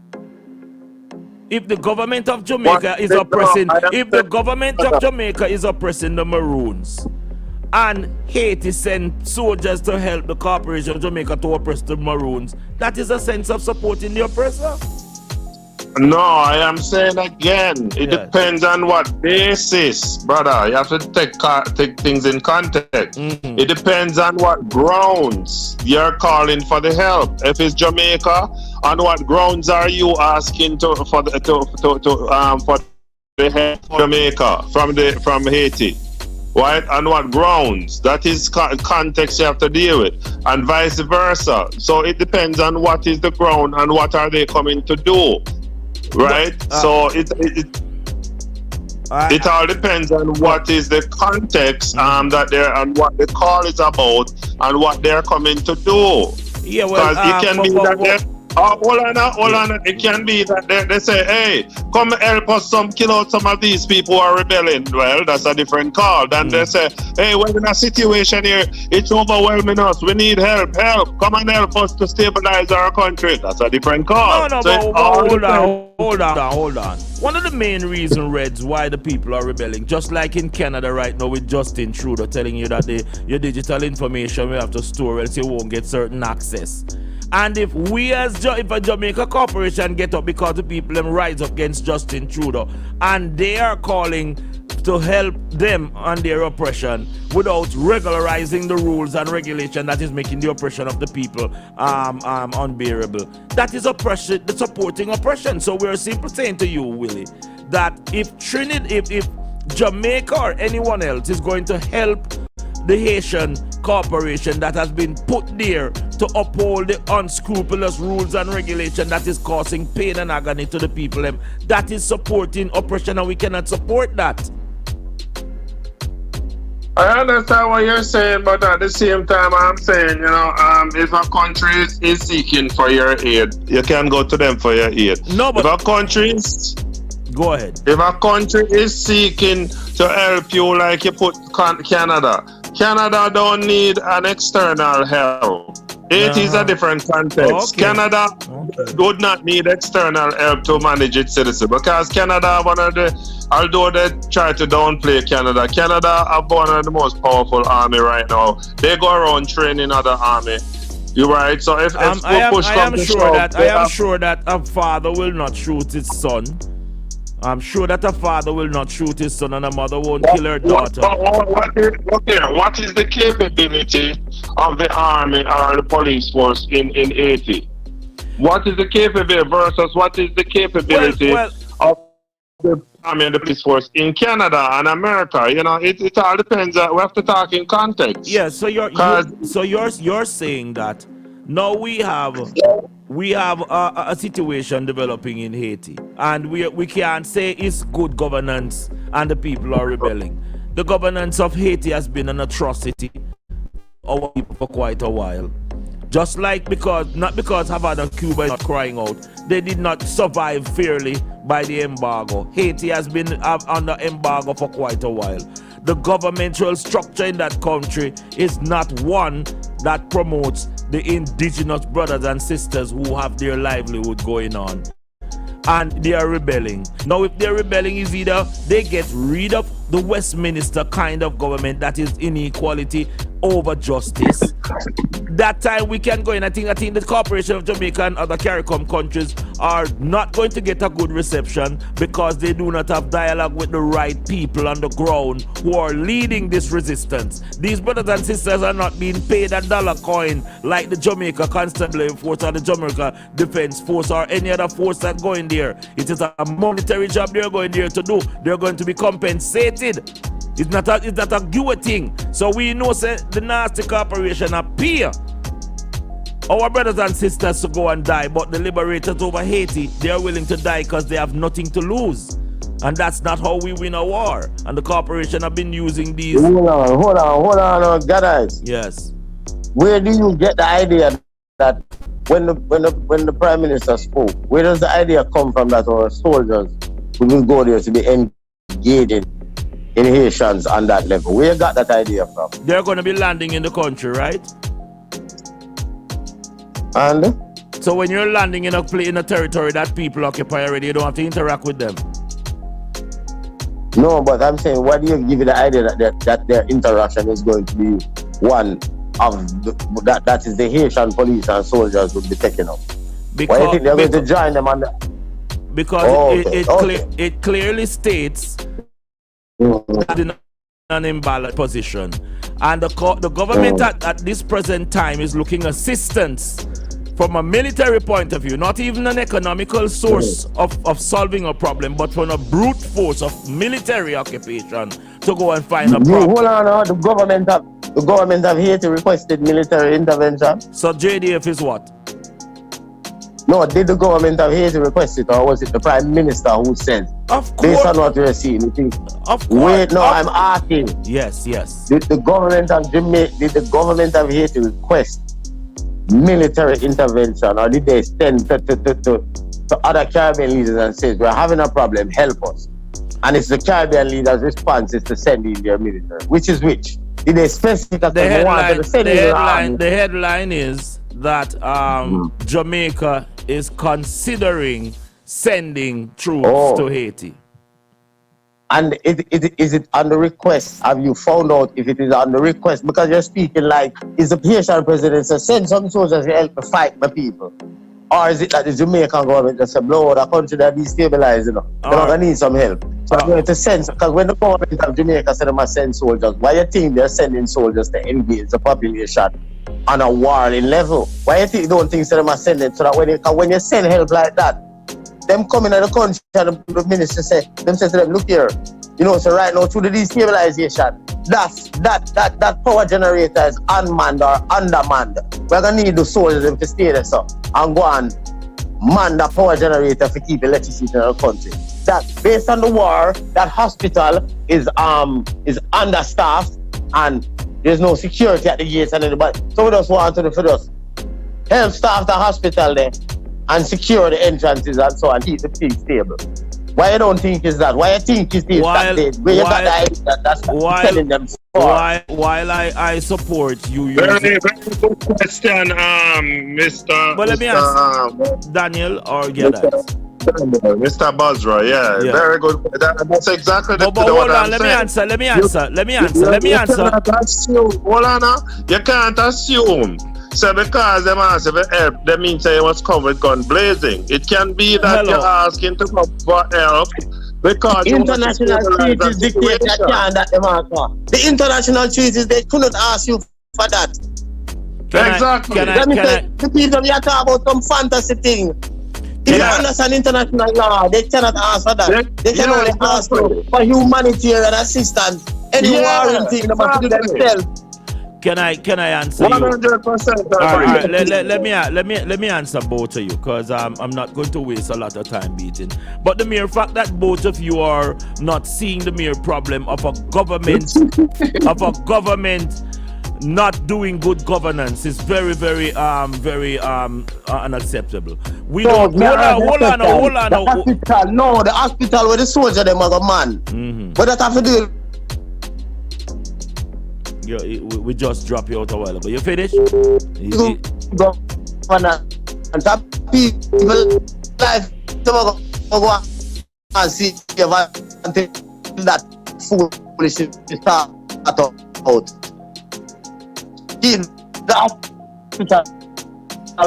If the government of Jamaica is oppressing, the Maroons, and Haiti send soldiers to help the Corporation of Jamaica to oppress the Maroons, that is a sense of supporting the oppressor. No, I am saying again, it depends on what basis, brother. You have to take things in context. It depends on what grounds you're calling for the help. If it's Jamaica, on what grounds are you asking for the help from Jamaica from Haiti? Right? On what grounds? That is context you have to deal with, and vice versa. So it depends on what is the ground and what are they coming to do. Right, so it all depends on what is the context that they're and what the call is about and what they're coming to do. Yeah, well, because it can be that hold on. It can be that they say, hey, come help us kill out some of these people who are rebelling. Well, that's a different call. Then they say, hey, we're in a situation here, it's overwhelming us. We need help. Come and help us to stabilize our country. That's a different call. No, but hold on. One of the main reasons, Reds, why the people are rebelling, just like in Canada right now with Justin Trudeau telling you that your digital information we have to store else you won't get certain access. And if if a Jamaica corporation get up because the people them rise up against Justin Trudeau and they are calling to help them on their oppression without regularizing the rules and regulation that is making the oppression of the people unbearable, that is oppression, the supporting oppression. So we're simply saying to you, Willie, that if Jamaica or anyone else is going to help the Haitian corporation that has been put there to uphold the unscrupulous rules and regulation that is causing pain and agony to the people, that is supporting oppression, and we cannot support that. I understand what you're saying, but at the same time, I'm saying, if a country is seeking for your aid, you can go to them for your aid. No, but if a country is... Go ahead. If a country is seeking to help you, like you put Canada don't need an external help. It is a different context. Okay. Canada would not need external help to manage its citizens, because Canada, although they try to downplay Canada have one of the most powerful army right now. They go around training other army. You're right. So if I am sure that a father will not shoot his son. I'm sure that a father will not shoot his son and a mother won't kill her daughter. What is the capability of the army or the police force in Haiti? What is the capability versus what is the capability of the army and the police force in Canada and America? It all depends. We have to talk in context. Yeah, so you're saying that now we have a situation developing in Haiti, and we can't say it's good governance and the people are rebelling. The governance of Haiti has been an atrocity over people for quite a while. Just like not because Havana, Cuba is not crying out, they did not survive fairly by the embargo. Haiti has been under embargo for quite a while. The governmental structure in that country is not one that promotes the indigenous brothers and sisters who have their livelihood going on. and they are rebelling. Now, if they're rebelling, is either they get rid of the Westminster kind of government that is inequality over justice. That time we can go in. I think the Corporation of Jamaica and other CARICOM countries are not going to get a good reception because they do not have dialogue with the right people on the ground who are leading this resistance. These brothers and sisters are not being paid a dollar coin like the Jamaica Constabulary Force or the Jamaica Defense Force or any other force that go in there. It is a monetary job they're going there to do. They're going to be compensated. It's not a good thing. So we know say the nasty corporation appear our brothers and sisters to go and die, but the liberators over Haiti, they are willing to die because they have nothing to lose. And that's not how we win a war. And the corporation have been using these. Hold on, guys. Yes. Where do you get the idea that when the Prime Minister spoke, where does the idea come from that our soldiers will go there to be engaged in Haitians on that level? Where you got that idea from? They're going to be landing in the country, right? And? So when you're landing in a territory that people occupy already, you don't have to interact with them. No, but I'm saying, why do you give you the idea that their interaction is going to be one of that is the Haitian police and soldiers will be taking up? Why do you think they're going to join them on that? Because it clearly states that in an imbalanced position, and the government at this present time is looking assistance from a military point of view, not even an economical source of solving a problem, but from a brute force of military occupation to go and find a problem. Hold on, the government of Haiti requested military intervention. So JDF is what? No, did the government of Haiti request it, or was it the Prime Minister who said? Of course. Based on what you're seeing, you think? Of course. Wait, no, I'm asking. Yes. Did the government of Jamaica, did the government of Haiti request military intervention, or did they send to other Caribbean leaders and say, we're having a problem, help us? And it's the Caribbean leaders' response is to send in their military. Which is which? Did they specifically the headline is that Jamaica is considering sending troops to Haiti. And is it on the request? Have you found out if it is on the request? Because you're speaking like, is the Haitian president to send some soldiers to help to fight the people? Or is it that the Jamaican government just said, blow the country that destabilized, They're going to need some help. So I'm going to send, because when the government of Jamaica said they must send soldiers, why do you think they're sending soldiers to engage the population on a warring level? Why do you don't think they must send it so that when you send help like that, them coming to the country and the minister say to them, look here, so right now through the destabilization, that power generator is unmanned or undermanned. We're gonna need the soldiers to stay there and go and man the power generator to keep electricity in the country. That based on the war, that hospital is understaffed and there's no security at the gates and anybody. So we just want to help staff the hospital there and secure the entrances and so on, keep the things stable. Why you don't think is that? Why you think is this that they, where you got the idea that's telling them while I support you very good question, Mr. But let me ask Daniel or Geddes. Mr. Basra, yeah, very good. That's exactly but hold on, let me answer. You can't assume. Hold on now. You can't assume. So because them ask for help, that means they must come with gun blazing. It can be that you're asking to come for help because international treaties dictate that them ask for. The international treaties, they couldn't ask you for that. The people you talk about some fantasy thing. If you understand international law, they cannot ask for that. They can only ask for humanitarian assistance. Any warring thing, they must do themselves. Can I answer 100%. All right. Let me answer both of you because I'm not going to waste a lot of time beating. But the mere fact that both of you are not seeing the mere problem of a government not doing good governance is very, very unacceptable. We don't. Hold on. The hospital where the soldier them are the man. But that have to do. We just dropped you out a while ago. You finished? And that people life go and see if I think that foolish start out. Keep that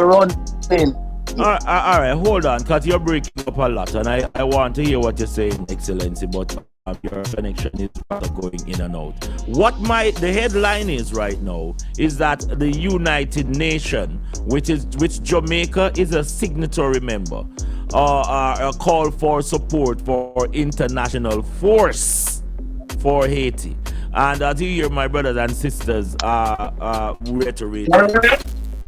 run in. All right, hold on, because you're breaking up a lot, and I want to hear what you're saying, Excellency, but your connection is going in and out. The headline is right now is that the United Nations, which Jamaica is a signatory member, a call for support for international force for Haiti. And as you hear my brothers and sisters reiterate,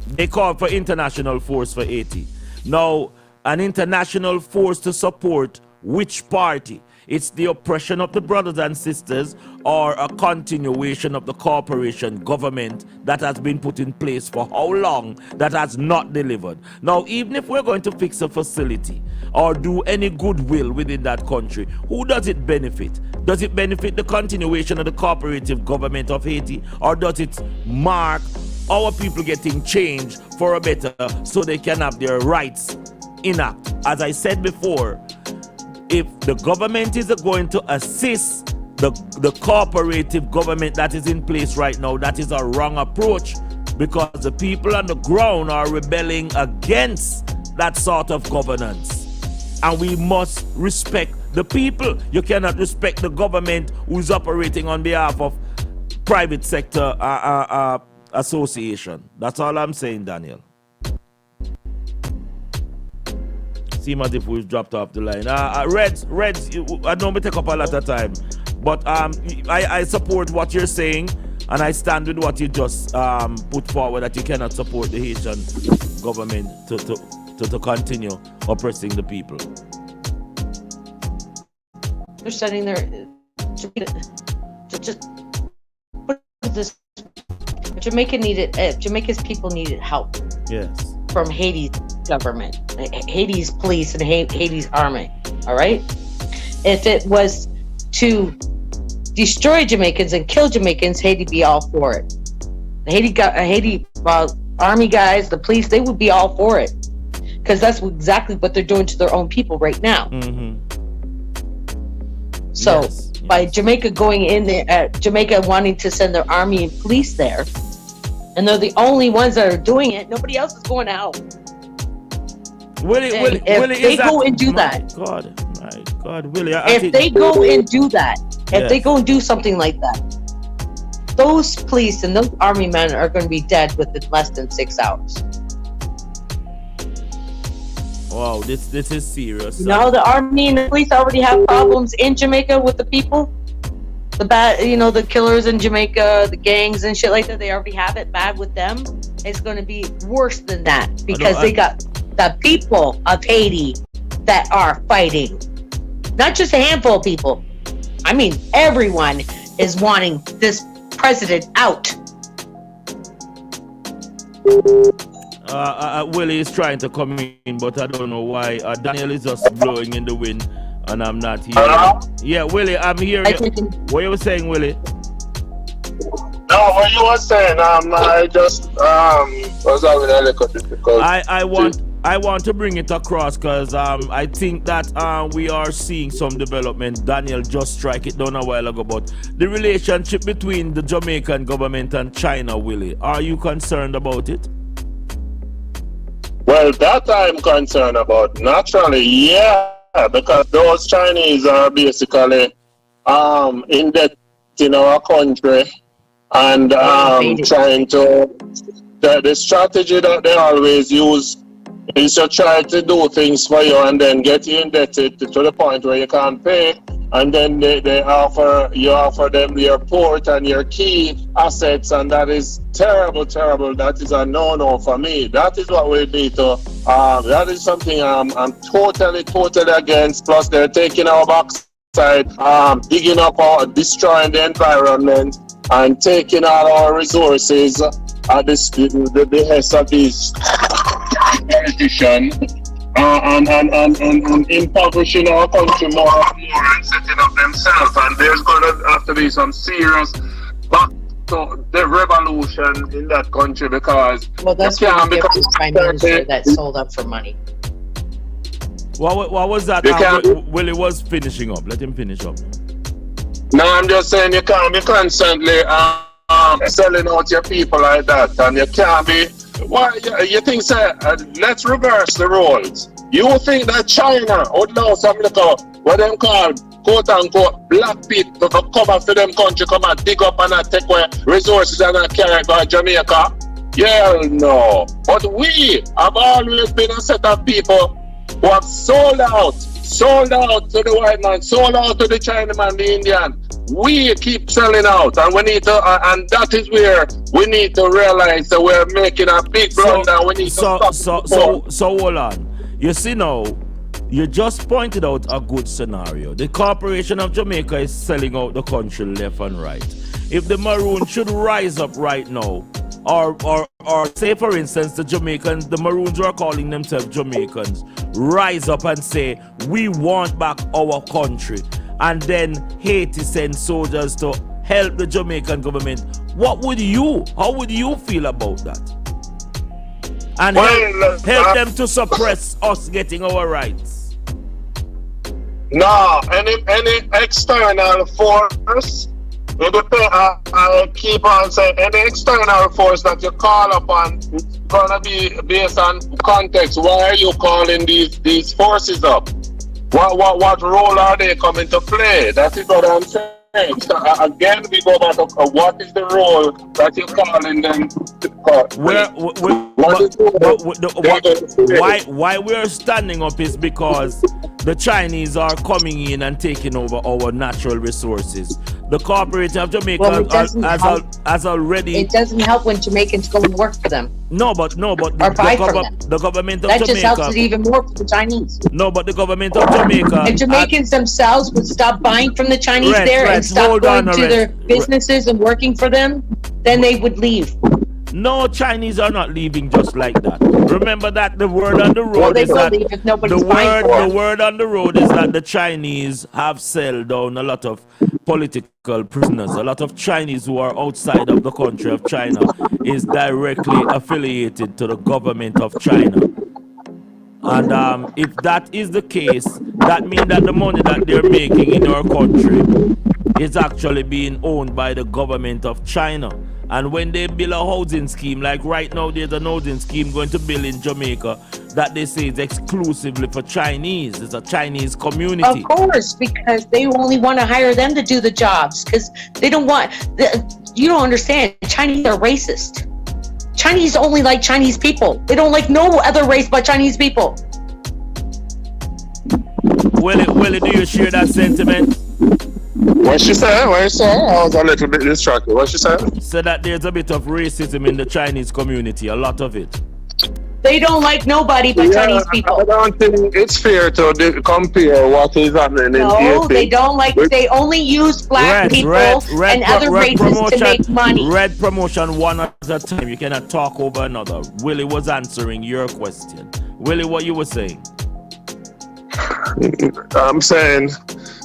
they call for international force for Haiti. Now, an international force to support which party? It's the oppression of the brothers and sisters, or a continuation of the corporation government that has been put in place for how long that has not delivered. Now, even if we're going to fix a facility or do any goodwill within that country, who does it benefit? Does it benefit the continuation of the cooperative government of Haiti, or does it mark our people getting changed for a better so they can have their rights enact? As I said before, if the government is going to assist the cooperative government that is in place right now, that is a wrong approach, because the people on the ground are rebelling against that sort of governance. And we must respect the people. You cannot respect the government who's operating on behalf of private sector association. That's all I'm saying, Daniel. Seems as if we've dropped off the line. Reds, I know we take up a lot of time, but I support what you're saying, and I stand with what you just put forward, that you cannot support the Haitian government to continue oppressing the people. They're sitting there to just put this. Jamaica's people needed help. Yes. From Haiti's government, Haiti's police, and Haiti's army. All right. If it was to destroy Jamaicans and kill Jamaicans, Haiti be all for it. The Haiti army guys, the police, they would be all for it, because that's exactly what they're doing to their own people right now. Mm-hmm. So by Jamaica going in there, Jamaica wanting to send their army and police there, and they're the only ones that are doing it, nobody else is going out. Willie, if they go and do that, my God, Willie. If they go and do that, if they go and do something like that, those police and those army men are going to be dead within less than 6 hours. Wow, this is serious. You know, the army and the police already have problems in Jamaica with the people. The bad, the killers in Jamaica, the gangs and shit like that, they already have it bad with them. It's going to be worse than that, because they got the people of Haiti that are fighting. Not just a handful of people. I mean, everyone is wanting this president out. Willie is trying to come in, but I don't know why. Daniel is just blowing in the wind, and I'm not here. Yeah, Willie, I'm here. What you were saying, Willie? No, what you were saying, I just was having a little difficulty. I want to bring it across, because I think that we are seeing some development. Daniel just struck it down a while ago, but the relationship between the Jamaican government and China, Willie, are you concerned about it? Well, that I'm concerned about. Naturally, yeah, because those Chinese are basically in debt in our country, and trying to, the strategy that they always use is to try to do things for you and then get you indebted to the point where you can't pay, and then you offer them your port and your key assets, and that is terrible. That is a no-no for me. That is what we need to, that is something I'm totally against. Plus they're taking our backside, digging up destroying the environment, and taking all our resources at the behest of these politicians, and impoverishing our country more and more, and setting up themselves. And there's going to have to be some serious back to the revolution in that country, because that's what you give this prime minister that sold up for money. What was that? Willie was finishing up. Let him finish up. No, I'm just saying you can't be constantly selling out your people like that, and you can't be. Why you think, sir? Let's reverse the roles. You think that China would allow some little what them call quote unquote black people to come up to them country, come and dig up and take away resources and carry by Jamaica? Yeah, no. But we have always been a set of people who have sold out to the white man, sold out to the Chinaman, the Indian. We keep selling out, and we need to, and that is where we need to realize that we're making a big blunder. We need to stop. So hold on. You see now, you just pointed out a good scenario. The Corporation of Jamaica is selling out the country left and right. If the Maroon should rise up right now, or say for instance the Maroons who are calling themselves Jamaicans, rise up and say, we want back our country, and then Haiti send soldiers to help the Jamaican government, how would you feel about that? And help them to suppress us getting our rights. No, any external force, I keep on saying, any external force that you call upon is gonna be based on context. Why are you calling these forces up? What role are they coming to play? That is what I'm saying. So, again, we go back to what is the role that you're calling them to why we're standing up is because the Chinese are coming in and taking over our natural resources. The Corporation of Jamaica has already. It doesn't help when Jamaicans go and work for them. No, but or buy from them. The government of that Jamaica. That just helps it even more for the Chinese. No, but the government of Jamaica. If Jamaicans themselves would stop buying from the Chinese and stop going to their businesses and working for them, then they would leave. No, Chinese are not leaving just like that. Remember that the word on the road is that the word on the road is that the Chinese have sold down a lot of political prisoners. A lot of Chinese who are outside of the country of China is directly affiliated to the government of China. And if that is the case, that means that the money that they're making in our country is actually being owned by the government of China. And when they build a housing scheme, like right now there's a housing scheme going to build in Jamaica that they say is exclusively for Chinese. It's a Chinese community. Of course, because they only want to hire them to do the jobs, because they don't want, you don't understand, Chinese are racist. Chinese only like Chinese people. They don't like no other race but Chinese people. Willie, do you share that sentiment? What she said? I was a little bit distracted. What she said? So that there's a bit of racism in the Chinese community, a lot of it. They don't like nobody but Chinese people. I don't think it's fair to compare what is happening in No, they don't like, they only use black people and other races to make money. Red promotion one at a time. You cannot talk over another. Willie was answering your question. Willie, what you were saying? I'm saying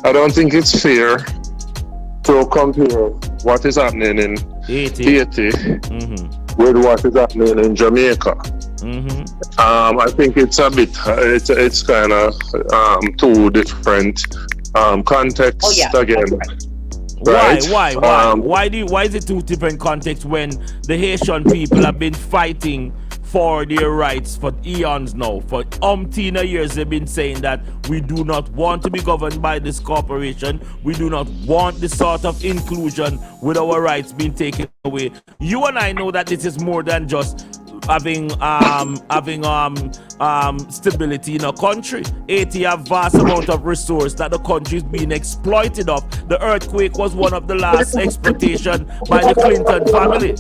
I don't think it's fair to compare what is happening in Haiti with what is happening in Jamaica. I think it's a bit, it's kind of two different contexts again. Right? Why is it two different contexts when the Haitian people have been fighting for their rights for eons now? For umpteen years they've been saying that we do not want to be governed by this corporation. We do not want this sort of inclusion with our rights being taken away. You and I know that this is more than just having stability in a country. Haiti have vast amount of resource that the country is being exploited of. The earthquake was one of the last exploitation by the Clinton family.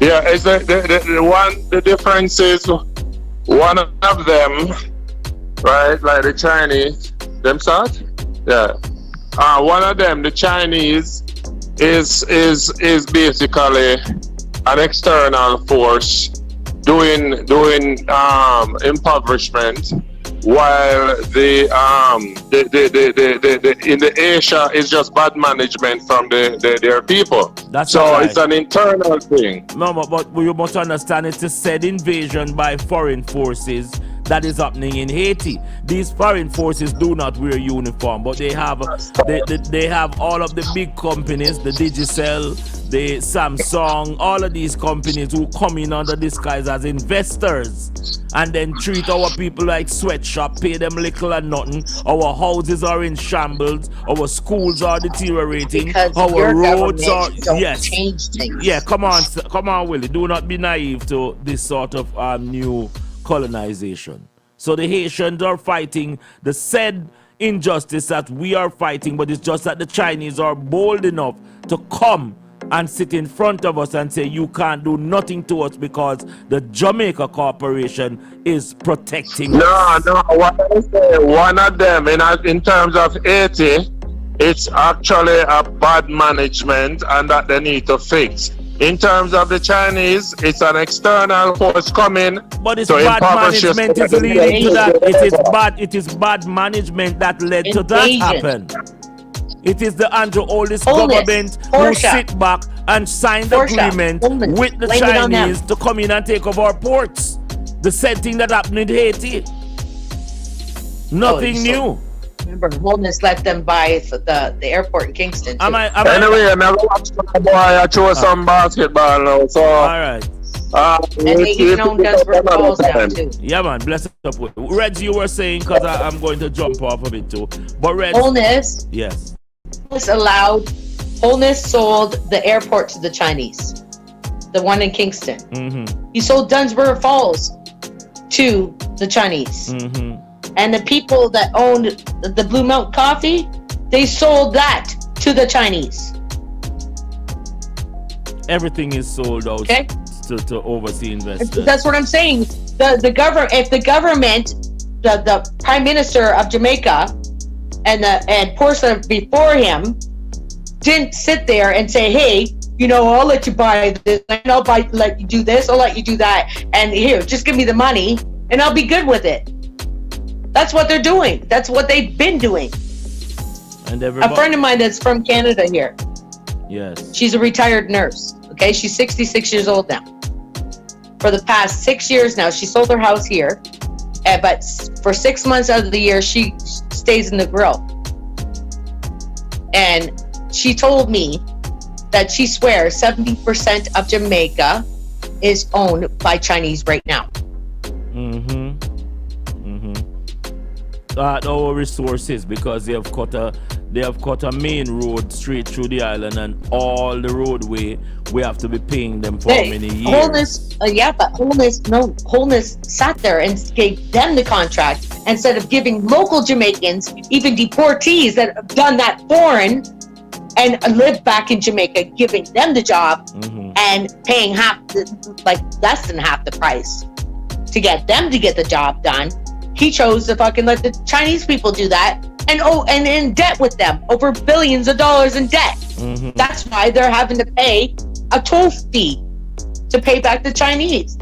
Yeah, it's the difference is one of them, right? Like the Chinese themselves. Yeah. One of them, the Chinese, is basically an external force doing impoverishment, while the in the Asia is just bad management from their people. That's so right. It's an internal thing. No, but you must understand it's a said invasion by foreign forces that is happening in Haiti. These foreign forces do not wear uniform, but they have all of the big companies, the Digicel, the Samsung, all of these companies who come in under disguise as investors and then treat our people like sweatshop, pay them little and nothing. Our houses are in shambles, our schools are deteriorating, because our roads are change things. Yeah, come on, Willie. Do not be naive to this sort of new colonization. So the Haitians are fighting the said injustice that we are fighting, but it's just that the Chinese are bold enough to come and sit in front of us and say you can't do nothing to us because the Jamaica Corporation is protecting us. No, what I say, one of them in terms of Haiti, it's actually a bad management and that they need to fix. In terms of the Chinese, it's an external force coming. But it's to bad management is leading to that. It is bad management that led to that happen. It is the Andrew Oldest government who sit back and signed the agreement with the Chinese to come in and take over our ports. The same thing that happened in Haiti. Nothing new. Remember, Holness let them buy the airport in Kingston. Too. Anyway, I never watched my boy. I throw some basketball now. So, all right. And they even own Dunsborough Falls now too. Yeah, man. Bless up. Reds, you were saying, because I'm going to jump off of it too. But Reds. Holness. Yes. Holness sold the airport to the Chinese, the one in Kingston. Mm-hmm. He sold Dunsborough Falls to the Chinese. Mm-hmm. And the people that owned the Blue Mountain Coffee, they sold that to the Chinese. Everything is sold out to overseas investors. That's what I'm saying. The government, if the government, the Prime Minister of Jamaica, and Porcelain before him didn't sit there and say, hey, I'll let you buy this, and I'll let you do this, I'll let you do that, and here, just give me the money, and I'll be good with it. That's what they're doing. That's what they've been doing. And a friend of mine that's from Canada here. Yes. She's a retired nurse. Okay, she's 66 years old now. For the past 6 years now, she sold her house here, but for 6 months out of the year, she stays in the grill. And she told me that she swears 70% of Jamaica is owned by Chinese right now. Our resources, because they have cut a main road straight through the island, and all the roadway we have to be paying them for many years. Holness sat there and gave them the contract instead of giving local Jamaicans, even deportees that have done that foreign and lived back in Jamaica, giving them the job and paying less than half the price to get them to get the job done. He chose to fucking let the Chinese people do that, and in debt with them, over billions of dollars in debt. That's why they're having to pay a toll fee to pay back the Chinese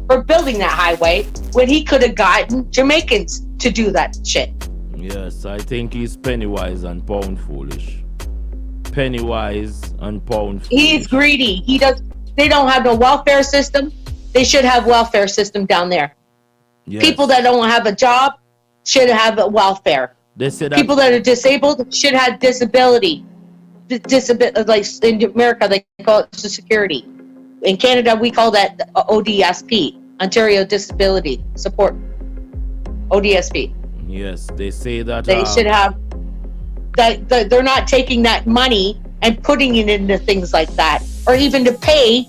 for building that highway when he could have gotten Jamaicans to do that shit. Yes, I think he's penny wise and pound foolish. Penny wise and pound foolish. He's greedy. They don't have no welfare system. They should have welfare system down there. Yes. People that don't have a job should have a welfare. They said people that are disabled should have disability. Like in America, they call it Social Security. In Canada, we call that ODSP, Ontario Disability Support. ODSP. Yes, they say that they should have that. They're not taking that money and putting it into things like that, or even to pay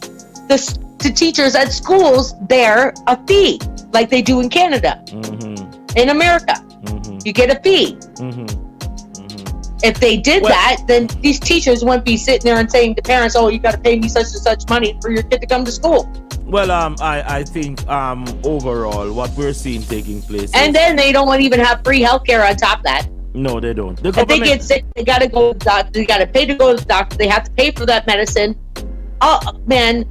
the teachers at schools there a fee, like they do in Canada. In America, you get a fee. If they did that, then these teachers wouldn't be sitting there and saying to parents, "Oh, you got to pay me such and such money for your kid to come to school." Well, I think overall, what we're seeing taking place, and then they don't even have free healthcare on top of that. No, they don't. If they get sick, they got to go to the doctor. They got to pay to go to the doctor. They have to pay for that medicine. Oh man.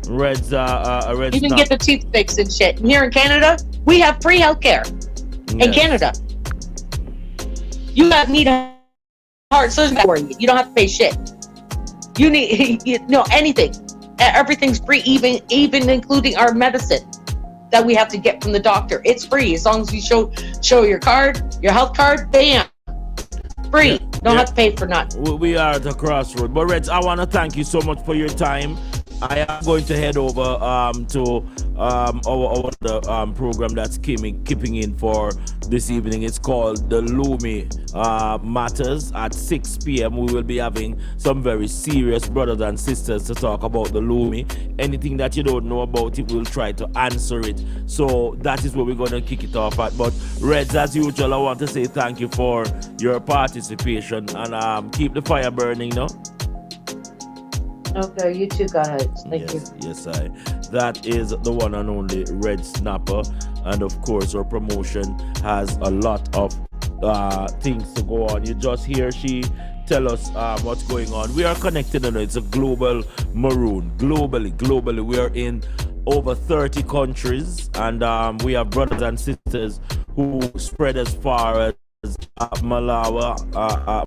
Reds you can get the teeth fixed and shit. And here in Canada, we have free healthcare. In Canada, you need a heart surgery for you. You don't have to pay shit. You need anything. Everything's free, even including our medicine. that we have to get from the doctor. It's free as long as you show your card, your health card. Bam, free. Don't have to pay for nothing. We are at the crossroad. But Reds, I want to thank you so much for your time. I am going to head over to our program that's keeping in for this evening. It's called the Lumi Matters at 6 p.m. We will be having some very serious brothers and sisters to talk about the Lumi. Anything that you don't know about it, we'll try to answer it. So that is where we're going to kick it off at. But Reds, as usual, I want to say thank you for your participation and keep the fire burning, no? Okay, you too, go ahead. Thank you. Yes, that is the one and only Red Snapper. And of course, our promotion has a lot of things to go on. You just hear she tell us what's going on. We are connected, and it's a global Maroon. Globally, we are in over 30 countries, and we have brothers and sisters who spread as far as Malawi.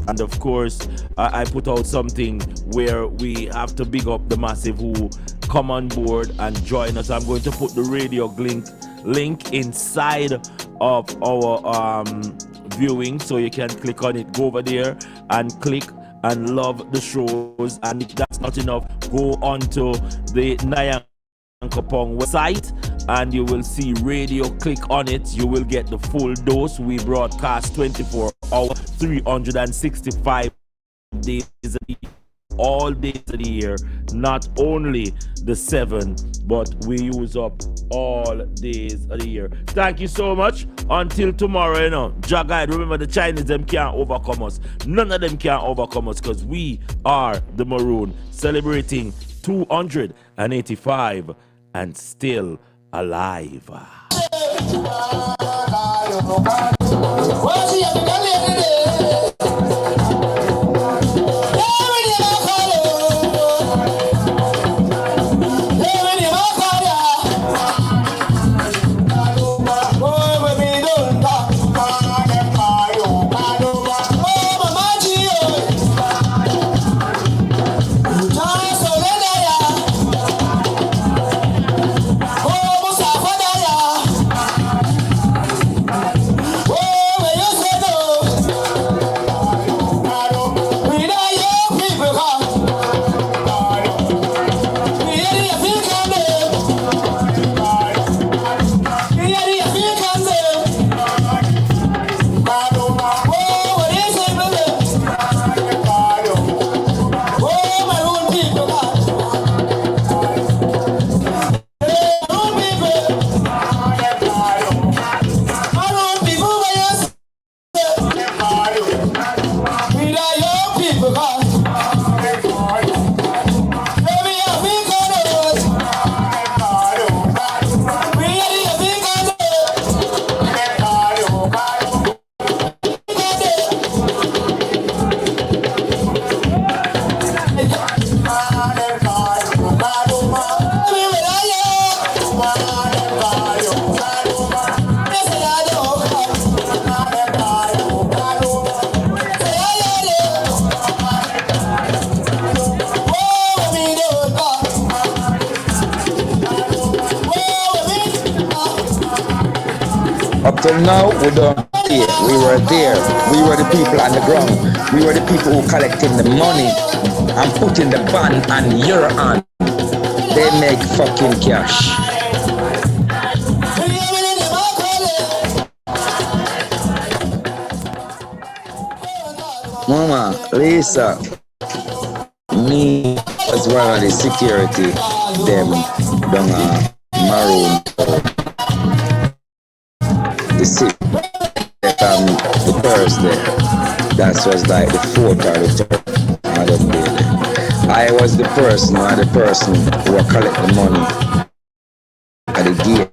And of course, I put out something where we have to big up the massive who come on board and join us. I'm going to put the radio link inside of our viewing, so you can click on it. Go over there and click and love the shows. And if that's not enough, go on to the Nyan Kapong website and you will see radio. Click on it, you will get the full dose. We broadcast 24 hours, 365 days a year, all days of the year, not only the 7, but we use up all days of the year. Thank you so much. Until tomorrow, you know, Jagad, remember the Chinese, them can't overcome us. None of them can overcome us, because we are the Maroon, celebrating 285 and still alive. Up till now, we don't care. We were there. We were the people on the ground. We were the people who collecting the money and putting the ban on your hand. They make fucking cash. Mama, Lisa, me as well as the security, them down Maroon. The 6th, the Thursday, that was like the 4th or the 3rd, I don't really. I was the person who would collect the money at the gate.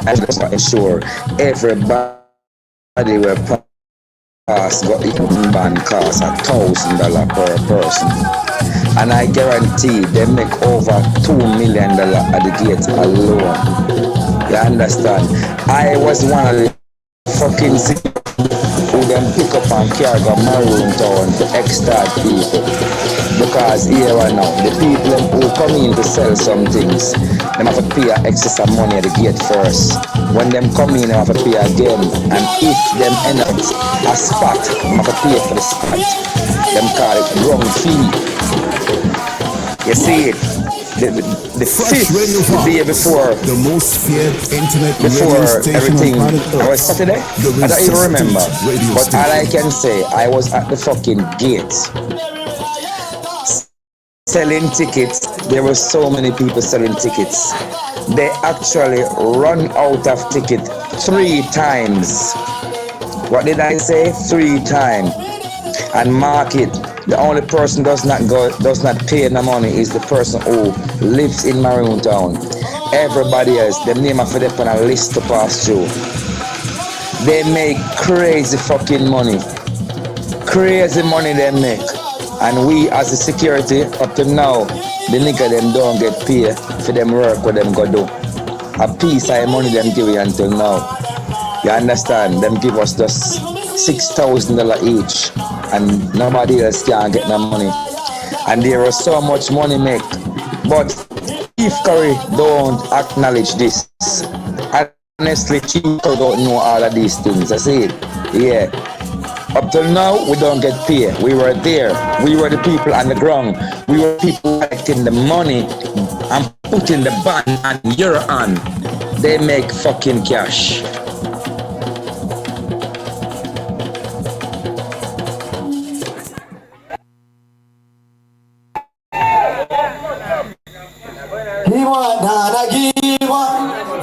I just want to ensure everybody will pass got the ban cost $1,000 per person. And I guarantee they make over $2 million at the gate alone. You understand? I was one of the fucking who then pick up and carry a Maroon town to extort people. Because here and now, the people who come in to sell some things, them have to pay excess of money at the gate first. When them come in, they have to pay again. And if them end up a spot, them have to pay for the spot. Them call it ground fee. You see it? The fifth day before the most feared internet before radio station everything. on planet I was Saturday. I don't even remember. Radio but station. all I can say, I was at the fucking gate selling tickets. There were so many people selling tickets. They actually run out of ticket 3 times. What did I say? 3 times. And mark it. The only person does not pay the money is the person who lives in Maroon town. Everybody else, the name of them on a list to pass through. They make crazy fucking money. Crazy money they make. And we as the security, up to now, the nigga them don't get paid for them work what them go do. A piece of money them give you until now. You understand? Them give us just $6,000 each. And nobody else can get the money. And there was so much money make. But Chief Curry don't acknowledge this. Honestly, Chief Curry don't know all of these things. I see it. Yeah. Up till now, we don't get paid. We were there. We were the people on the ground. We were people collecting the money and putting the band and euro on. They make fucking cash. He want Nana give one.